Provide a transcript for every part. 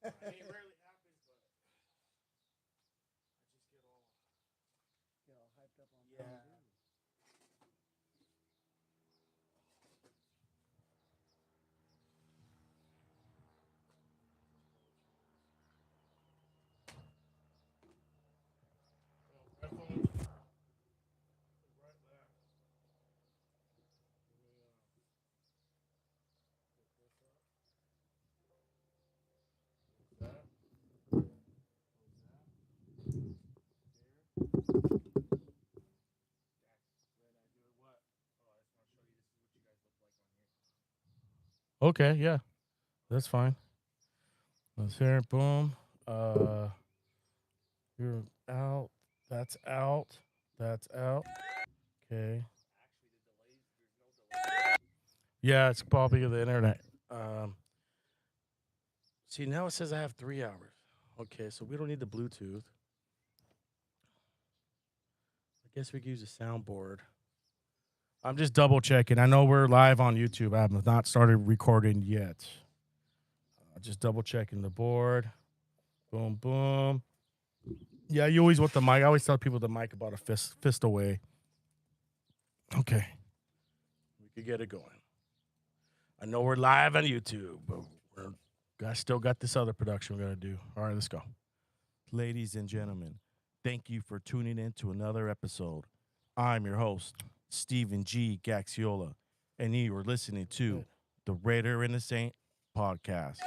It rarely happens, but I just Get all hyped up on Yeah. Headphones. Right there. That. Okay, yeah, that's fine. Let's hear it. Boom. You're out. That's out. That's out. Okay. Yeah, it's probably the internet. Um, see, now it says I have 3 hours. Okay, so we don't need the Bluetooth. I guess we could use a soundboard. I'm just double checking. I know we're live on YouTube. I have not started recording yet. Just double checking the board. Boom, boom. Yeah, you always want the mic. I always tell people the mic about a fist away. Okay. We could get it going. I know we're live on YouTube, but I still got this other production we got to do. All right, let's go. Ladies and gentlemen, thank you for tuning in to another episode. I'm your host, Stephen G. Gaxiola, and you are listening to the Raider and the Saint podcast.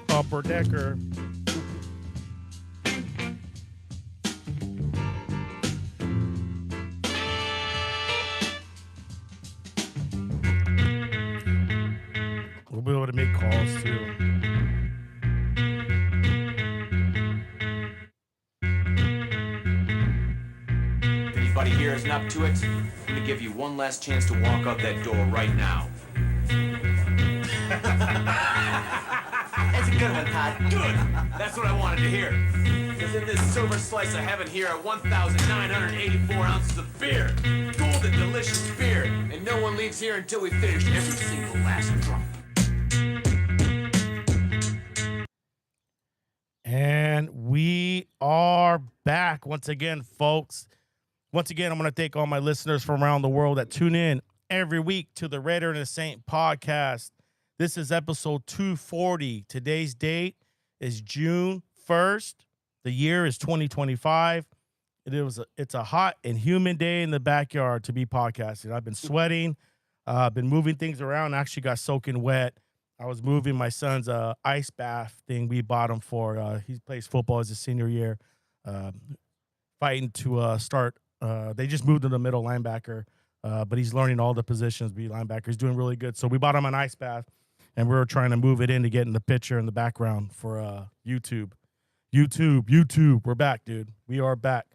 Upper Decker. We'll be able to make calls too. If anybody here isn't up to it, I'm gonna give you one last chance to walk out that door right now. That's a good one, Todd. Good! That's what I wanted to hear. Because in this silver slice of heaven here are 1,984 ounces of beer. Golden, delicious beer. And no one leaves here until we finish every single last drop. And we are back once again, folks. Once again, I'm going to thank all my listeners from around the world that tune in every week to the Raider and the Saint podcast. This is episode 240. Today's date is June 1st. The year is 2025. It's a hot and humid day in the backyard to be podcasting. I've been sweating. Been moving things around. Actually got soaking wet. I was moving my son's ice bath thing we bought him for. He plays football as a senior year, fighting to start. They just moved him to middle linebacker, but he's learning all the positions, be linebacker. He's doing really good. So we bought him an ice bath, and we were trying to move it in to get in the picture in the background for YouTube. YouTube. We're back, dude. We are back.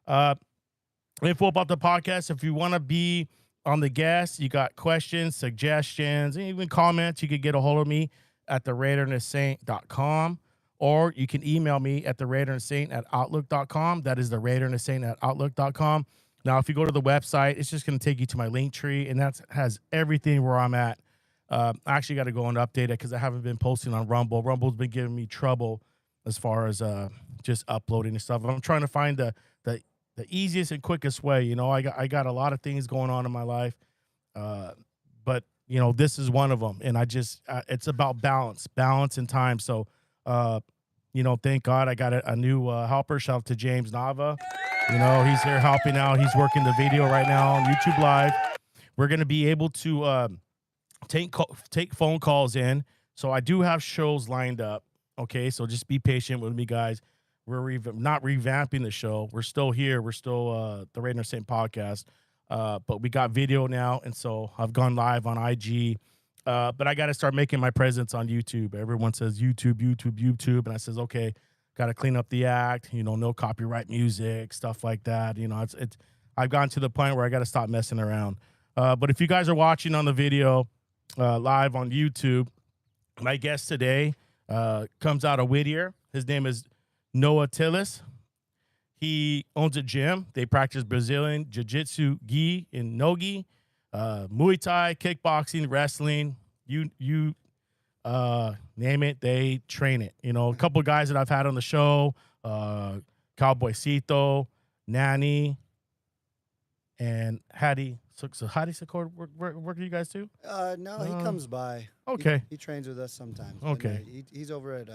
Info about the podcast. If you want to be on the guest, you got questions, suggestions, and even comments, you could get a hold of me at theraiderandthesaint.com, or you can email me at theraiderandthesaint@outlook.com. That is theraiderandthesaint@outlook.com. Now, if you go to the website, it's just going to take you to my link tree, and that has everything where I'm at. I actually got to go and update it because I haven't been posting on Rumble. Rumble's been giving me trouble as far as just uploading and stuff. I'm trying to find the easiest and quickest way. You know, I got a lot of things going on in my life, but you know, this is one of them. And I just it's about balance and time. So, you know, thank God I got a new helper. Shout out to James Nava. You know, he's here helping out. He's working the video right now on YouTube Live. We're gonna be able to take phone calls in. So I do have shows lined up. Okay, so just be patient with me, guys. We're not revamping the show. We're still here. We're still the Raider and Saint podcast, but we got video now, and so I've gone live on IG. But I got to start making my presence on YouTube. Everyone says YouTube, and I says, okay, got to clean up the act. You know, no copyright music, stuff like that. You know, it's I've gotten to the point where I got to stop messing around. But if you guys are watching on the video live on YouTube, my guest today comes out of Whittier. His name is Noah Tillis. He owns a gym. They practice Brazilian Jiu Jitsu, gi, and no gi, Muay Thai, kickboxing, wrestling. You name it, they train it. You know, a couple of guys that I've had on the show, Cowboycito, Nanny, and Hattie. So Hattie Secor work with you guys too? No, he comes by. Okay. He trains with us sometimes. Okay. But no, he's over at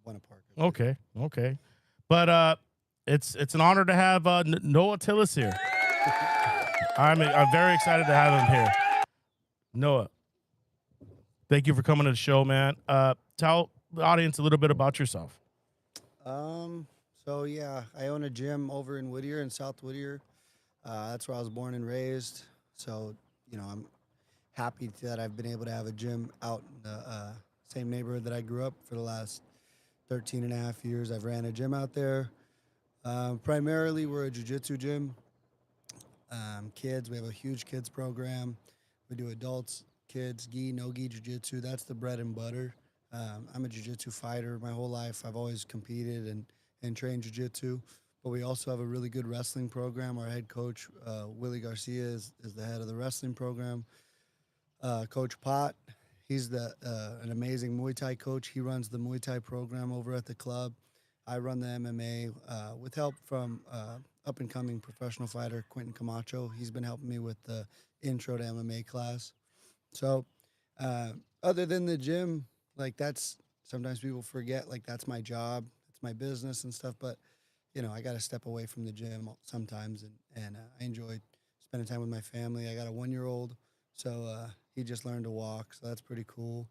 Buena Park. Okay. But it's an honor to have Noah Tillis here. I'm very excited to have him here. Noah, thank you for coming to the show, man. Tell the audience a little bit about yourself. So yeah, I own a gym over in Whittier, in South Whittier. That's where I was born and raised. So, you know, I'm happy that I've been able to have a gym out in the same neighborhood that I grew up for the last 13 and a half years. I've ran a gym out there. Primarily, we're a jiu-jitsu gym. Kids, we have a huge kids program. We do adults, kids, gi, no gi, jiu-jitsu. That's the bread and butter. I'm a jiu-jitsu fighter my whole life. I've always competed and trained jiu-jitsu. But we also have a really good wrestling program. Our head coach, Willie Garcia, is the head of the wrestling program. Coach Pot, he's an amazing Muay Thai coach. He runs the Muay Thai program over at the club. I run the MMA with help from up-and-coming professional fighter Quentin Camacho. He's been helping me with the intro to MMA class. So other than the gym, like that's sometimes people forget, like that's my job, it's my business and stuff, but you know, I got to step away from the gym sometimes, and I enjoy spending time with my family. I got a 1-year-old, so he just learned to walk, so that's pretty cool.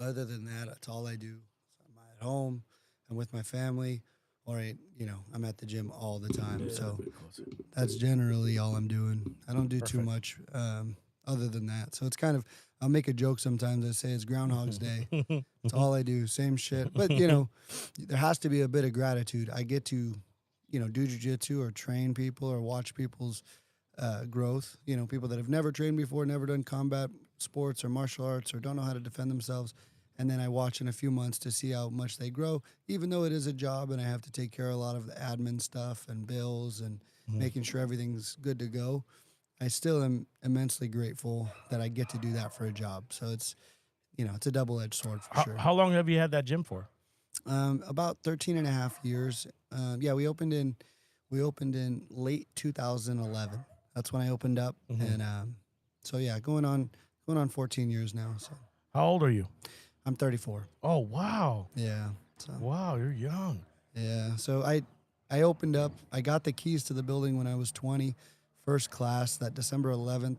Other than that, that's all I do. So I'm at home, I'm with my family, or I'm at the gym all the time. So that's generally all I'm doing. I don't do too much other than that. So it's kind of, I'll make a joke sometimes. I say it's Groundhog's Day. It's all I do, same shit. But, there has to be a bit of gratitude. I get to, do jiu-jitsu or train people or watch people's growth. People that have never trained before, never done combat sports or martial arts or don't know how to defend themselves. And then I watch in a few months to see how much they grow, even though it is a job and I have to take care of a lot of the admin stuff and bills and making sure everything's good to go. I still am immensely grateful that I get to do that for a job. So it's, it's a double-edged sword for sure. How long have you had that gym for? About 13 and a half years. We opened in late 2011. That's when I opened up. And going on 14 years now. So how old are you? I'm 34. Oh, wow. Yeah. So. Wow, you're young. Yeah. So I opened up. I got the keys to the building when I was 20. First class that December 12th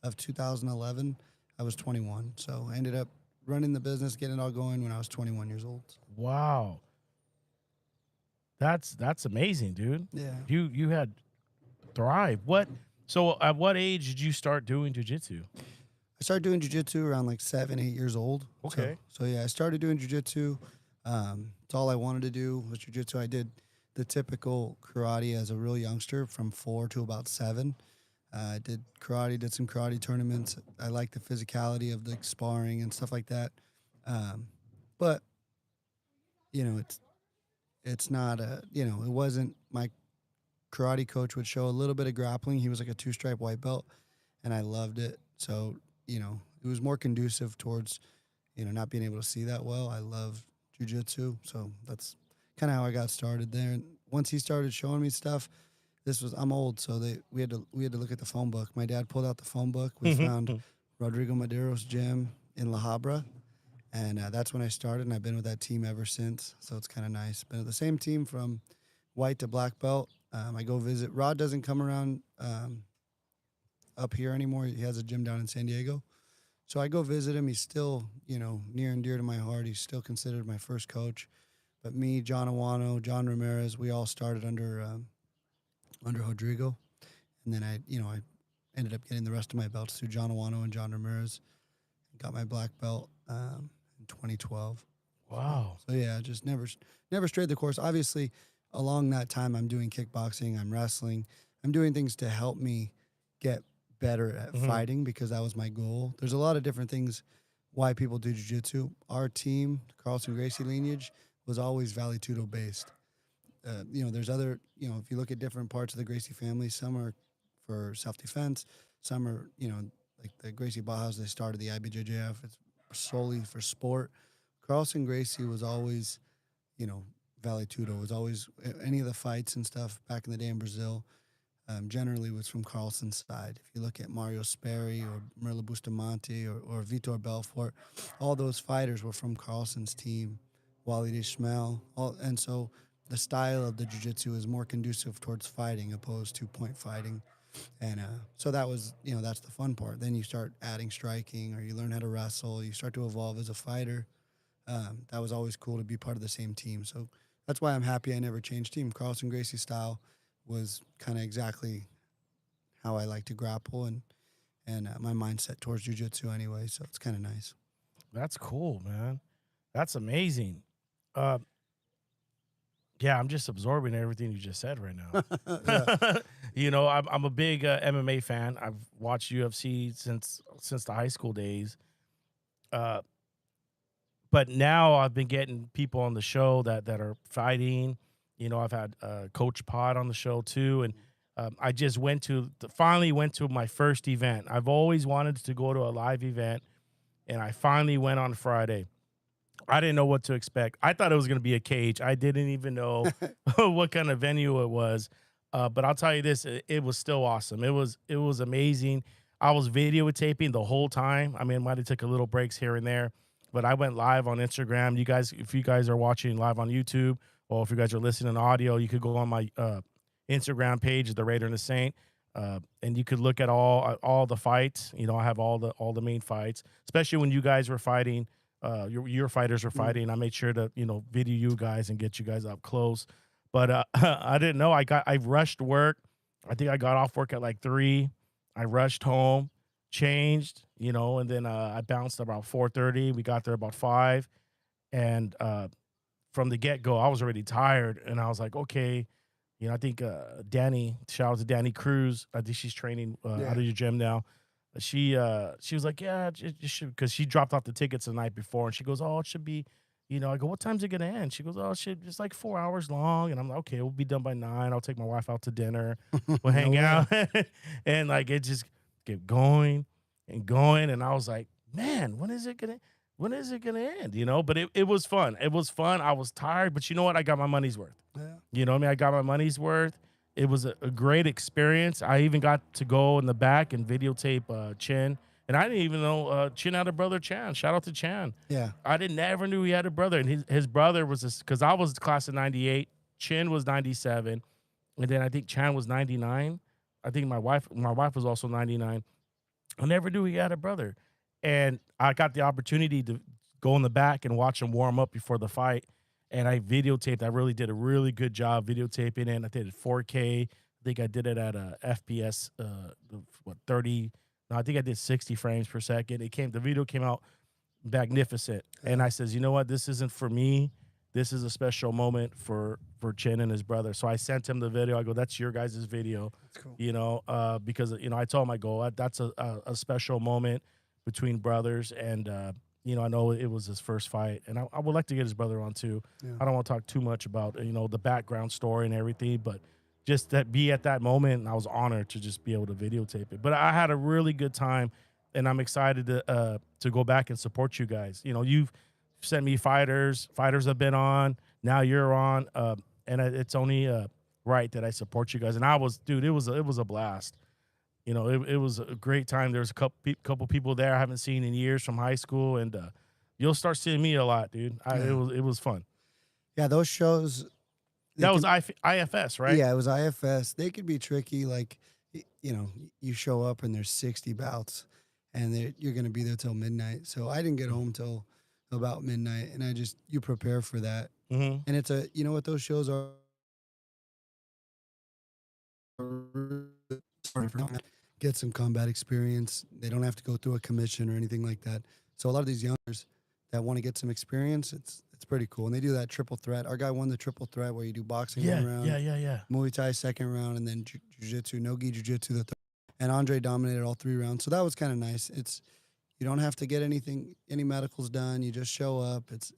of 2011, I was 21. So I ended up running the business, getting it all going when I was 21 years old. Wow. That's amazing, dude. Yeah. You had Thrive. So at what age did you start doing jiu-jitsu? I started doing jiu-jitsu around like 7, 8 years old. Okay. So I started doing jiu-jitsu. It's all I wanted to do was jiu-jitsu. I did the typical karate as a real youngster from 4 to about 7. I did karate, did some karate tournaments. I like the physicality of the sparring and stuff like that. But, it's not it wasn't, my karate coach would show a little bit of grappling. He was like a 2-stripe white belt, and I loved it. So, it was more conducive towards, not being able to see that well. I love jiu-jitsu, so that's kind of how I got started there. And once he started showing me stuff, I'm old, so we had to look at the phone book. My dad pulled out the phone book. We found Rodrigo Madero's gym in La Habra, and that's when I started, and I've been with that team ever since. So it's kind of nice. Been with the same team from white to black belt. I go visit. Rod doesn't come around up here anymore. He has a gym down in San Diego. So I go visit him. He's still, near and dear to my heart. He's still considered my first coach. But me, John Awano, John Ramirez, we all started under Rodrigo. And then I ended up getting the rest of my belts through John Awano and John Ramirez. Got my black belt in 2012. Wow. So yeah, just never strayed the course. Obviously, along that time, I'm doing kickboxing, I'm wrestling. I'm doing things to help me get better at fighting because that was my goal. There's a lot of different things why people do jiu-jitsu. Our team, Carlson Gracie lineage, was always Valley Tudo based. There's other, if you look at different parts of the Gracie family, some are for self-defense, some are, like the Gracie Bajas, they started the IBJJF. It's solely for sport. Carlson Gracie was always, Valley Tudo was always any of the fights and stuff back in the day in Brazil. Generally was from Carlson's side. If you look at Mario Sperry or Murilo Bustamante or Vitor Belfort, all those fighters were from Carlson's team. Walid Ismail, and so the style of the jiu-jitsu is more conducive towards fighting opposed to point fighting. And so that was, that's the fun part. Then you start adding striking or you learn how to wrestle. You start to evolve as a fighter. That was always cool to be part of the same team. So that's why I'm happy I never changed team. Carlson Gracie style was kind of exactly how I like to grapple and my mindset towards jiu-jitsu anyway. So it's kind of nice. That's cool, man. That's amazing. Yeah, I'm just absorbing everything you just said right now. I'm a big MMA fan. I've watched UFC since the high school days. But now I've been getting people on the show that are fighting. I've had Coach Pod on the show too, and I just finally went to my first event. I've always wanted to go to a live event, and I finally went on Friday. I didn't know what to expect. I thought it was going to be a cage. I didn't even know what kind of venue it was. But I'll tell you this, it was still awesome. It was amazing. I was videotaping the whole time. I mean, might have took a little breaks here and there, but I went live on Instagram. If you guys are watching live on YouTube, or if you guys are listening to audio, you could go on my Instagram page, The Raider and the Saint, and you could look at all the fights. I have all the main fights, especially when you guys were fighting. Your fighters were fighting. I made sure to video you guys and get you guys up close. But I didn't know. I rushed work. I think I got off work at like 3. I rushed home, changed, and then I bounced about 4:30. We got there about 5, and from the get-go, I was already tired, and I was like, okay, I think Danny, shout out to Danny Cruz. I think she's training out of your gym now. She was like, yeah, it should, because she dropped off the tickets the night before, and she goes, oh, it should be, I go, what time's it gonna end? She goes, oh, it's like 4 hours long, and I'm like, okay, we'll be done by 9. I'll take my wife out to dinner, we'll hang out, and like it just kept going and going, and I was like, man, when is it gonna end? But it was fun. It was fun. I was tired, but you know what? I got my money's worth. Yeah. You know what I mean? I got my money's worth. It was a great experience. I even got to go in the back and videotape Chin. And I didn't even know Chin had a brother, Chan. Shout out to Chan. Yeah. I never knew he had a brother. And his brother was because I was the class of 98. Chin was 97. And then I think Chan was 99. I think my wife was also 99. I never knew he had a brother. And I got the opportunity to go in the back and watch him warm up before the fight. And I videotaped. I really did a really good job videotaping it. I did it 4K. I think I did it at a FPS, 30. No, I think I did 60 frames per second. The video came out magnificent. And I says, you know what? This isn't for me. This is a special moment for Chin and his brother. So I sent him the video. I go, that's your guys' video. That's cool. Because, I told him, I go, that's a special moment between brothers. And, I know it was his first fight, and I would like to get his brother on too. Yeah. I don't want to talk too much about, the background story and everything, but just that be at that moment, and I was honored to just be able to videotape it. But I had a really good time, and I'm excited to go back and support you guys. You've sent me fighters have been on, now you're on, and it's only right that I support you guys. And it was a blast. It was a great time. There was a couple people there I haven't seen in years from high school, and you'll start seeing me a lot, dude. It was fun. Yeah, those shows. That was IFS, right? Yeah, it was IFS. They could be tricky. Like, you show up and there's 60 bouts, and you're going to be there till midnight. So I didn't get home till about midnight, and you prepare for that. Mm-hmm. And it's what those shows are. Get some combat experience. They don't have to go through a commission or anything like that. So a lot of these youngsters that want to get some experience, it's pretty cool. And they do that triple threat. Our guy won the triple threat where you do boxing 1 round, Muay Thai 2nd round, and then jiu-jitsu, no-gi jiu-jitsu the 3rd. And Andre dominated all 3 rounds. So that was kind of nice. It's, You don't have to get any medicals done. You just show up. It's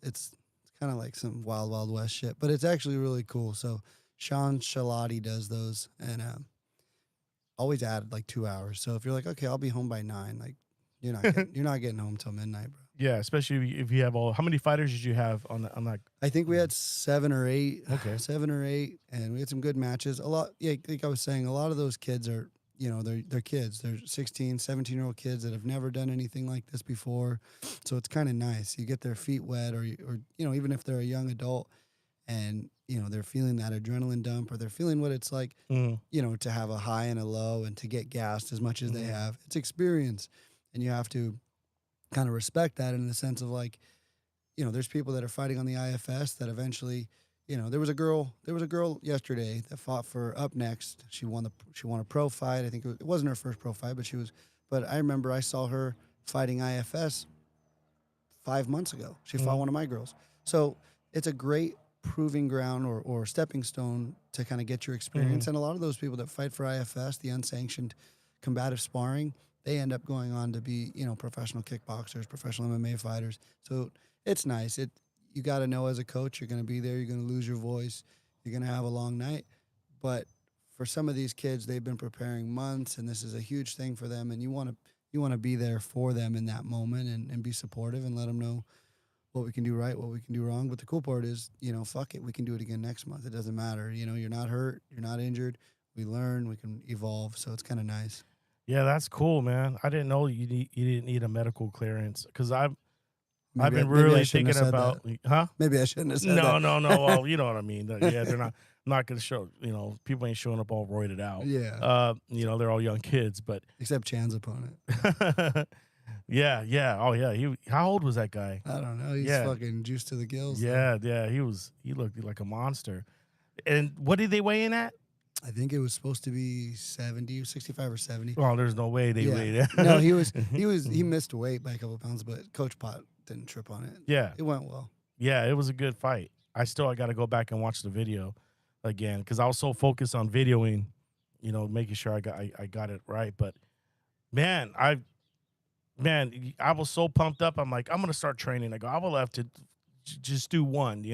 kind of like some wild, wild west shit, but it's actually really cool. So Sean Shalati does those, and always added like 2 hours. So if you're like, okay, I'll be home by 9, like you're not getting home till midnight, bro. Yeah, especially if you have how many fighters did you have on that? I think we had 7 or 8. Okay. 7 or 8, and we had some good matches. A lot, yeah, like I was saying, a lot of those kids are, they're kids. They're 16, 17-year-old kids that have never done anything like this before. So it's kind of nice. You get their feet wet, or even if they're a young adult and, they're feeling that adrenaline dump, or they're feeling what it's like, to have a high and a low and to get gassed as much as they have. It's experience, and you have to kind of respect that in the sense of like, there's people that are fighting on the IFS that eventually, there was a girl yesterday that fought for Up Next. She won a pro fight. I think it wasn't her first pro fight, but I remember I saw her fighting IFS 5 months ago. She fought one of my girls. So it's a great proving ground or stepping stone to kind of get your experience. And a lot of those people that fight for IFS, the unsanctioned combative sparring, they end up going on to be, professional kickboxers, professional MMA fighters. So it's nice. You got to know as a coach, you're going to be there. You're going to lose your voice. You're going to have a long night. But for some of these kids, they've been preparing months, and this is a huge thing for them. And you want to be there for them in that moment and be supportive and let them know what we can do right, what we can do wrong. But the cool part is, fuck it, we can do it again next month. It doesn't matter. You're not hurt. You're not injured. We learn. We can evolve. So it's kind of nice. Yeah, that's cool, man. I didn't know you didn't need a medical clearance because I've been really thinking about, huh? Maybe I shouldn't have said that. No. Well, you know what I mean. Yeah, they're not going to show. People ain't showing up all roided out. Yeah. They're all young kids, but except Chan's opponent. yeah. Oh yeah. How old was that guy? I don't know. He's fucking juiced to the gills. Yeah. He looked like a monster. And what did they weigh in at? I think it was supposed to be 70, 65 or 70. Well, there's no way they weighed it. No, he missed weight by a couple of pounds, but Coach Pot didn't trip on it. Yeah. It went well. Yeah, it was a good fight. I got to go back and watch the video again because I was so focused on videoing, making sure I got it right. But man, I was so pumped up. I'm like, I'm gonna start training. I will have to just do one,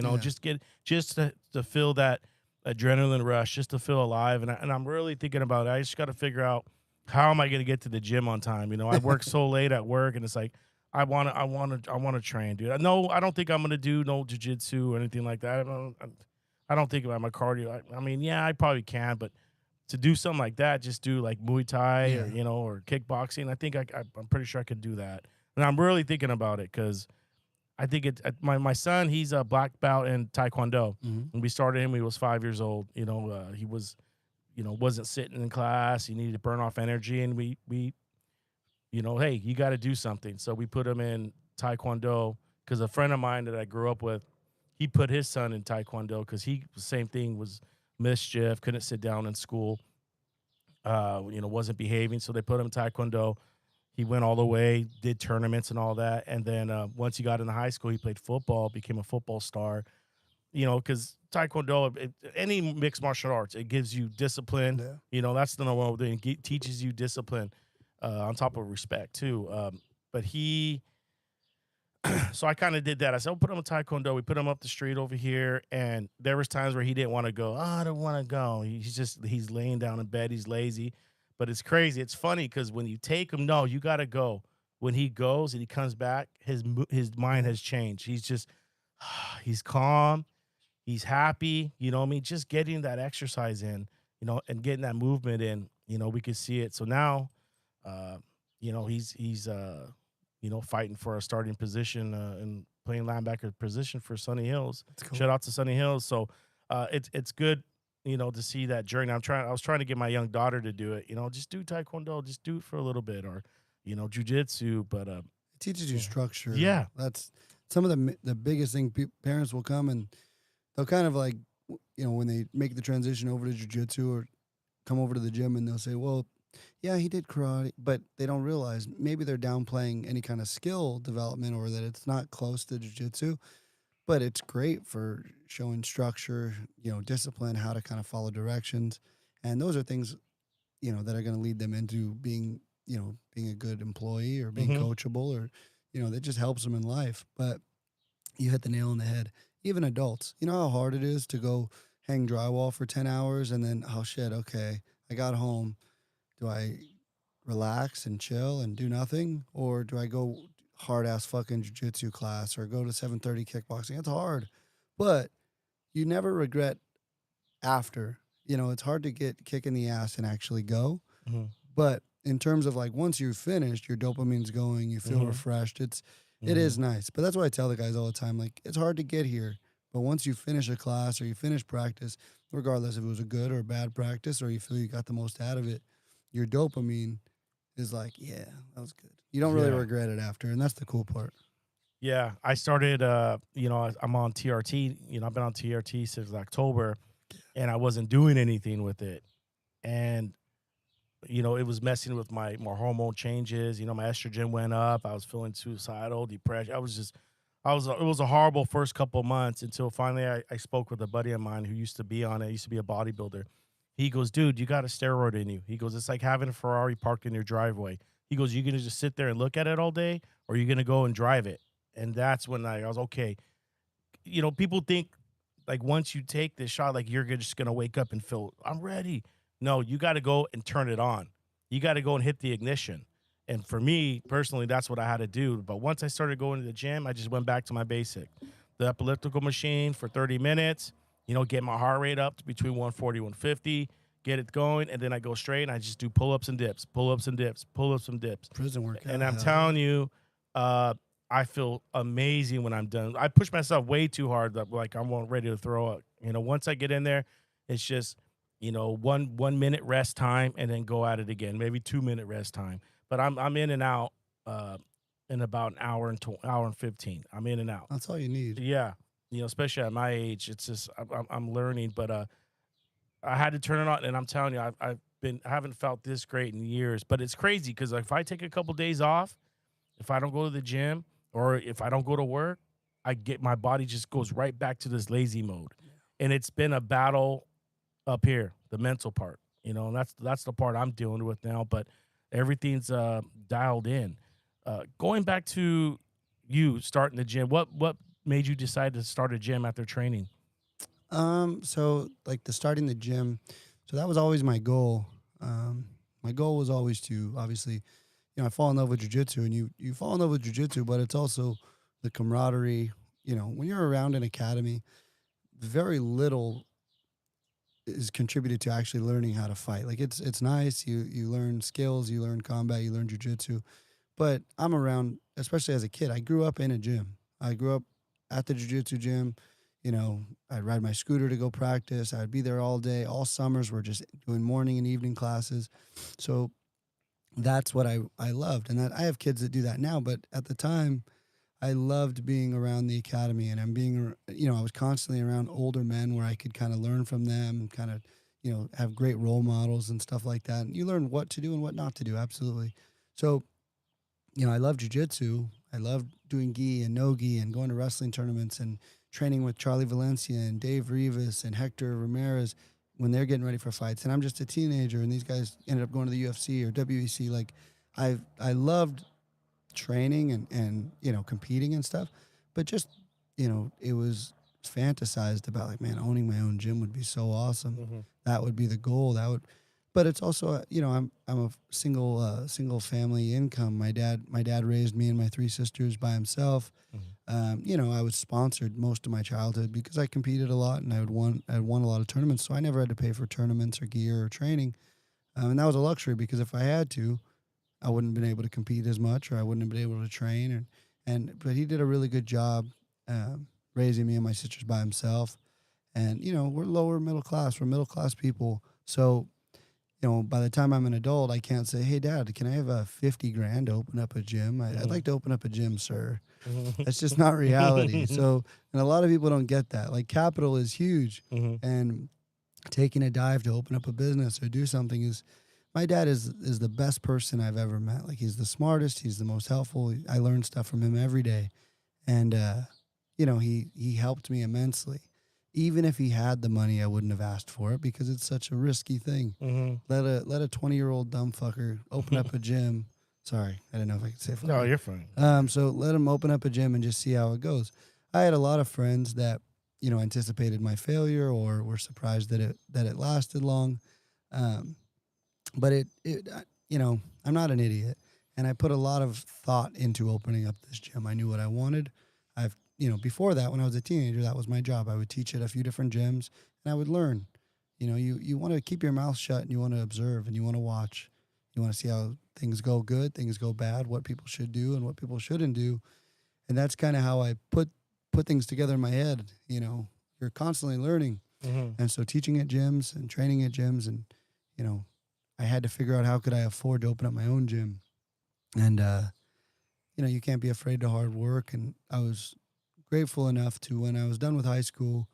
just to feel that adrenaline rush, just to feel alive. And I'm really thinking about it. I just got to figure out how am I going to get to the gym on time. I work so late at work, and it's like I want to train, dude. No, I don't think I'm going to do no jiu-jitsu or anything like that. I don't think about my cardio. I mean, yeah, I probably can, but to do something like that, just do like Muay Thai or kickboxing. I think I'm pretty sure I could do that. And I'm really thinking about it because I think my son, he's a black belt in Taekwondo. And we started him when he was 5 years old. He was, wasn't sitting in class. He needed to burn off energy. And we hey, you got to do something. So we put him in Taekwondo because a friend of mine that I grew up with, he put his son in Taekwondo because same thing, was mischief, couldn't sit down in school, wasn't behaving. So they put him in Taekwondo. He went all the way, did tournaments and all that. And then once he got into high school, he played football, became a football star, because Taekwondo, any mixed martial arts, it gives you discipline. Yeah. That's the number one thing. It teaches you discipline on top of respect, too. But so I kind of did that. I said, I'll put him in Taekwondo. We put him up the street over here. And there was times where he didn't want to go. Oh, I don't want to go. He's laying down in bed. He's lazy. But it's crazy. It's funny because when you take him, no, you got to go. When he goes and he comes back, his mind has changed. He's just, he's calm. He's happy. You know what I mean? Just getting that exercise in, and getting that movement in, we could see it. So now, he's fighting for a starting position and playing linebacker position for Sunny Hills. Cool. Shout out to Sunny Hills. So it's good. To see that journey. I was trying to get my young daughter to do it. Just do Taekwondo, just do it for a little bit, or Jiu Jitsu. But it teaches you structure. Yeah, that's some of the biggest thing. Parents will come and they'll kind of like, when they make the transition over to Jiu Jitsu or come over to the gym, and they'll say, "Well, yeah, he did karate," but they don't realize maybe they're downplaying any kind of skill development or that it's not close to Jiu Jitsu. But it's great for showing structure, discipline, how to kind of follow directions. And those are things, that are going to lead them into being, being a good employee or being Mhm. coachable, or, that just helps them in life. But you hit the nail on the head. Even adults, you know how hard it is to go hang drywall for 10 hours and then, oh shit, okay, I got home. Do I relax and chill and do nothing? Or do I go hard ass fucking jiu-jitsu class or go to 7:30 kickboxing? It's hard, but you never regret after. It's hard to get kick in the ass and actually go. Mhm. But in terms of like once you've finished, your dopamine's going, you feel Mhm. refreshed. It Mhm. is nice. But that's what I tell the guys all the time. Like, it's hard to get here. But once you finish a class or you finish practice, regardless if it was a good or a bad practice, or you feel you got the most out of it, your dopamine is like, yeah, that was good. You don't really Yeah. regret it after, and that's the cool part. Yeah, I started. I'm on TRT. I've been on TRT since October, and I wasn't doing anything with it, and it was messing with my hormone changes. My estrogen went up. I was feeling suicidal, depression. It was a horrible first couple of months until finally I spoke with a buddy of mine who used to be on it. He used to be a bodybuilder. He goes, dude, you got a steroid in you. He goes, it's like having a Ferrari parked in your driveway. He goes, you gonna just sit there and look at it all day, or you gonna go and drive it? And that's when I was okay. People think like once you take this shot, like you're just gonna wake up and feel I'm ready. No, you got to go and turn it on. You got to go and hit the ignition. And for me personally, that's what I had to do. But once I started going to the gym, I just went back to my basic, the elliptical machine for 30 minutes. Get my heart rate up to between 140, 150, get it going, and then I go straight and I just do pull-ups and dips, pull-ups and dips, pull-ups and dips. Prison workout. And I'm hell telling you, I feel amazing when I'm done. I push myself way too hard, that like I'm ready to throw up. Once I get in there, it's just 1 minute rest time and then go at it again. Maybe 2 minute rest time. But I'm in and out in about an hour and hour and 15. I'm in and out. That's all you need. Yeah, especially at my age, it's just I'm learning. But I had to turn it on, and I'm telling you, I haven't felt this great in years. But it's crazy because if I take a couple days off, if I don't go to the gym or if I don't go to work, my body just goes right back to this lazy mode. And it's been a battle up here, the mental part, and that's the part I'm dealing with now, but everything's dialed in. Going back to you starting the gym, what made you decide to start a gym after training? So like the starting the gym, so that was always my goal. My goal was always to obviously, I fall in love with jiu-jitsu, and you fall in love with jiu-jitsu, but it's also the camaraderie. When you're around an academy, very little is contributed to actually learning how to fight. Like it's nice. You learn skills, you learn combat, you learn jiu-jitsu. But I'm around, especially as a kid, I grew up in a gym. I grew up at the jiu-jitsu gym. I'd ride my scooter to go practice. I'd be there all day. All summers we're just doing morning and evening classes. So that's what I loved. And that I have kids that do that now, but at the time I loved being around the academy, and I was constantly around older men where I could kind of learn from them and kind of, have great role models and stuff like that. And you learn what to do and what not to do. Absolutely. So, I love jiu-jitsu. I love doing gi and no gi and going to wrestling tournaments and training with Charlie Valencia and Dave Rivas and Hector Ramirez when they're getting ready for fights. And I'm just a teenager, and these guys ended up going to the UFC or WEC. Like I loved training and competing and stuff, but just it was fantasized about, like, man, owning my own gym would be so awesome. Mm-hmm. That would be the goal. But it's also I'm a single family income. My dad raised me and my three sisters by himself. Mm-hmm. I was sponsored most of my childhood because I competed a lot and I won a lot of tournaments, so I never had to pay for tournaments or gear or training, and that was a luxury because if I had to, I wouldn't have been able to compete as much, or I wouldn't have been able to train. But he did a really good job raising me and my sisters by himself. And, we're lower middle class. We're middle class people. So, by the time I'm an adult, I can't say, hey, Dad, can I have a 50 grand to open up a gym? I'd like to open up a gym, sir. That's just not reality. So, and a lot of people don't get that. Like, capital is huge. Mm-hmm. And taking a dive to open up a business or do something is, my dad is the best person I've ever met. Like, he's the smartest. He's the most helpful. I learn stuff from him every day. And, he helped me immensely. even if he had the money, I wouldn't have asked for it because it's such a risky thing. Let a 20-year-old dumb fucker open up a gym. Sorry, I didn't know if I could say fucker. No, you're fine. So let him open up a gym and just see how it goes. I had a lot of friends that, you know, anticipated my failure or were surprised that it lasted long. But you know, I'm not an idiot, and I put a lot of thought into opening up this gym. I knew what I wanted. You know, before that, when I was a teenager, that was my job. I would teach at a few different gyms, and I would learn. You know, you want to keep your mouth shut, and you want to observe, and you want to watch. You want to see how things go good, things go bad, what people should do, and what people shouldn't do. And that's kind of how I put things together in my head. You know, you're constantly learning. And so teaching at gyms and training at gyms, and, you know, I had to figure out how could I afford to open up my own gym. And, you know, you can't be afraid to hard work. And I was grateful enough to, when I was done with high school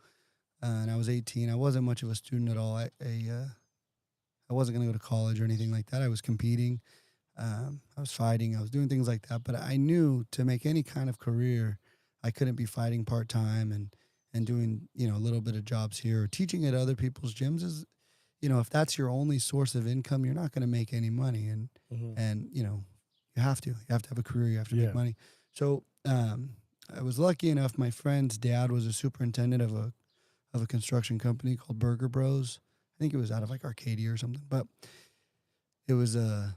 and I was 18, I wasn't much of a student at all. I wasn't going to go to college or anything like that. I was competing. I was fighting. I was doing things like that. But I knew to make any kind of career, I couldn't be fighting part-time and doing, you know, a little bit of jobs here. Or teaching at other people's gyms is, you know, if that's your only source of income, you're not going to make any money. And you know, you have to have a career. You have to make money. So I was lucky enough. My friend's dad was a superintendent of a construction company called Burger Bros. I think it was out of like Arcadia or something, but it was a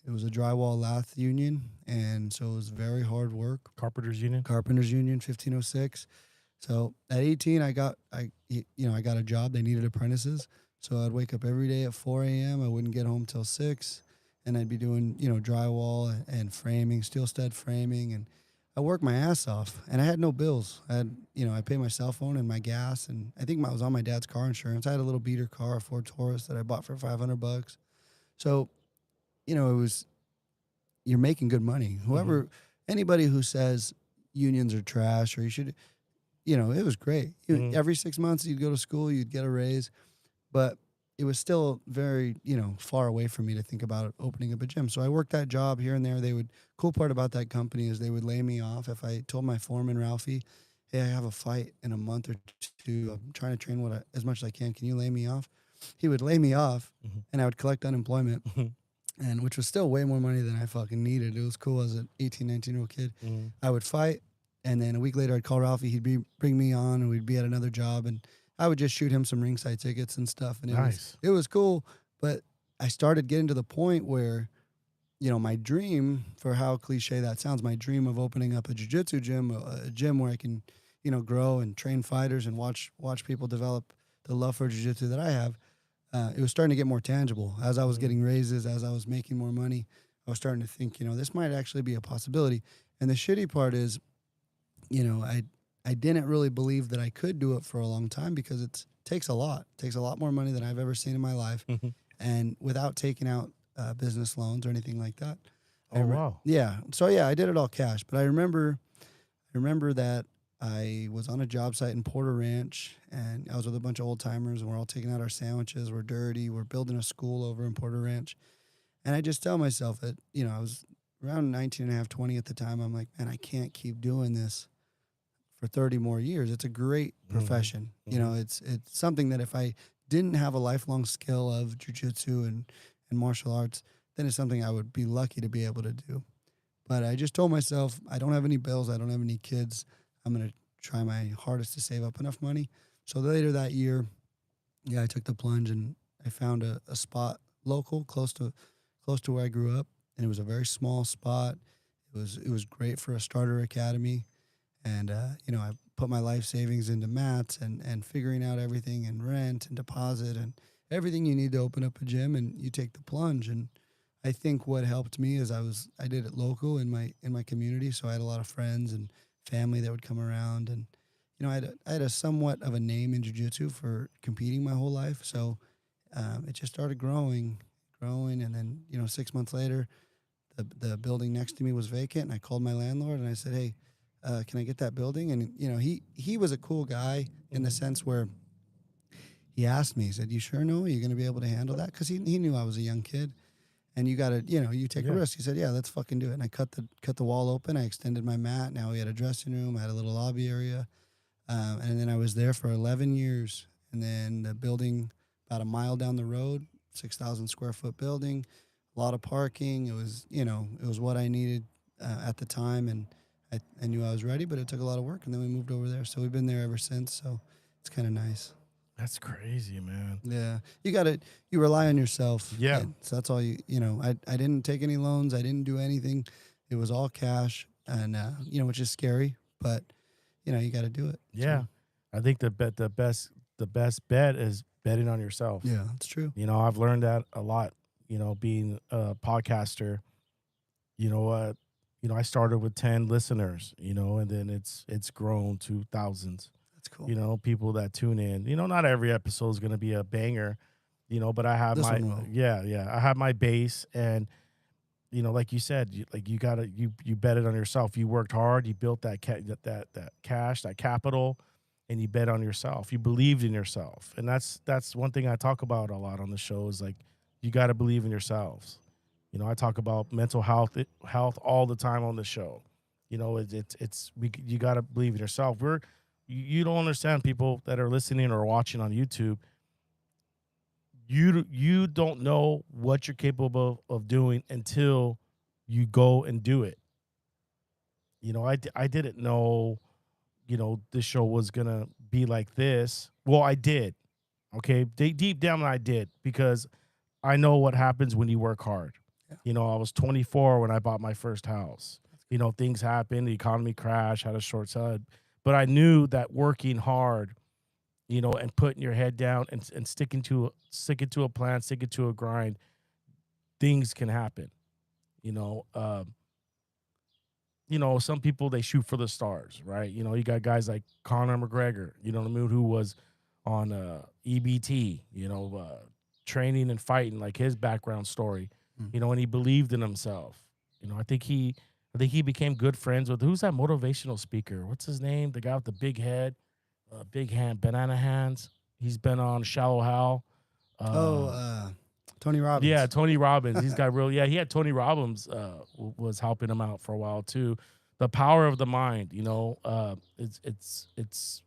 drywall lath union, and so it was very hard work. Carpenters Union, 1506. So at 18, I got a job. They needed apprentices, so I'd wake up every day at 4 a.m. I wouldn't get home till 6, and I'd be doing, you know, drywall and framing, steel stud framing, and I worked my ass off, and I had no bills. I paid my cell phone and my gas, and I think I was on my dad's car insurance. I had a little beater car, a Ford Taurus that I bought for $500. So, you know, you're making good money. Anybody who says unions are trash or you should, you know, it was great. Every 6 months you'd go to school, you'd get a raise, but it was still very, you know, far away from me to think about opening up a gym. So I worked that job here and there. Cool part about that company is they would lay me off. If I told my foreman, Ralphie, hey, I have a fight in a month or two, I'm trying to train as much as I can you lay me off? He would lay me off, and I would collect unemployment, and which was still way more money than I fucking needed. It was cool as an 18, 19-year-old kid. I would fight, and then a week later I'd call Ralphie. He'd bring me on, and we'd be at another job, and I would just shoot him some ringside tickets and stuff. And it was cool. But I started getting to the point where, you know, my dream, for how cliche that sounds, my dream of opening up a jiu-jitsu gym, a gym where I can, you know, grow and train fighters and watch people develop the love for jiu-jitsu that I have, it was starting to get more tangible. As I was getting raises, as I was making more money, I was starting to think, you know, this might actually be a possibility. And the shitty part is, you know, I didn't really believe that I could do it for a long time because it takes a lot. It takes a lot more money than I've ever seen in my life. And without taking out business loans or anything like that. Wow. Yeah. So, yeah, I did it all cash. But I remember that I was on a job site in Porter Ranch, and I was with a bunch of old timers, and we're all taking out our sandwiches. We're dirty. We're building a school over in Porter Ranch. And I just tell myself that, you know, I was around 19 and a half, 20 at the time. I'm like, man, I can't keep doing this for 30 more years. It's a great profession. You know, it's something that if I didn't have a lifelong skill of jiu-jitsu and martial arts, then it's something I would be lucky to be able to do. But I just told myself, I don't have any bills. I don't have any kids. I'm going to try my hardest to save up enough money. So later that year, I took the plunge and I found a spot local, close to where I grew up. And it was a very small spot. It was great for a starter academy. And, you know, I put my life savings into mats and figuring out everything and rent and deposit and everything you need to open up a gym, and you take the plunge. And I think what helped me is I did it local in my community. So I had a lot of friends and family that would come around, and, you know, I had a somewhat of a name in jiu-jitsu for competing my whole life. So it just started growing. And then, you know, 6 months later, the building next to me was vacant, and I called my landlord and I said, hey, can I get that building? And, you know, he was a cool guy in the sense where he asked me, he said, you sure, Noah, you're going to be able to handle that? Because he knew I was a young kid, and you got to, you know, you take a risk. He said, yeah, let's fucking do it. And I cut the wall open. I extended my mat. Now we had a dressing room. I had a little lobby area. And then I was there for 11 years. And then the building about a mile down the road, 6,000 square foot building, a lot of parking. It was, it was what I needed at the time. And I knew I was ready, but it took a lot of work. And then we moved over there. So we've been there ever since. So it's kind of nice. That's crazy, man. Yeah. You rely on yourself. Yeah. So that's all I didn't take any loans. I didn't do anything. It was all cash and, which is scary, but you got to do it. Yeah. So, I think the best bet is betting on yourself. yeah, that's true. I've learned that a lot, being a podcaster. I started with 10 listeners, and then it's grown to thousands. That's cool. People that tune in. Not every episode is going to be a banger, but I have This my one will. I have my base, and like you said, you gotta you bet it on yourself. You worked hard, you built that cash, that capital, and you bet on yourself. You believed in yourself, and that's one thing I talk about a lot on the show is like you got to believe in yourselves. I talk about mental health all the time on the show. You got to believe in yourself. You don't understand, people that are listening or watching on YouTube. You don't know what you're capable of doing until you go and do it. I didn't know, this show was gonna be like this. Well, I did. Okay, deep down I did, because I know what happens when you work hard. Yeah. I was 24 when I bought my first house. Things happened, the economy crashed, had a short side, but I knew that working hard, and putting your head down and sticking to a plan, sticking to a grind, things can happen. Some people, they shoot for the stars, right? You got guys like Conor McGregor, who was on EBT, training and fighting, like his background story, and he believed in himself. I think he became good friends with, who's that motivational speaker? What's his name? The guy with the big head, big hand, banana hands. He's been on Shallow Hal. Tony Robbins. Yeah, Tony Robbins. He's got real. Yeah, he had Tony Robbins was helping him out for a while too. The power of the mind. It's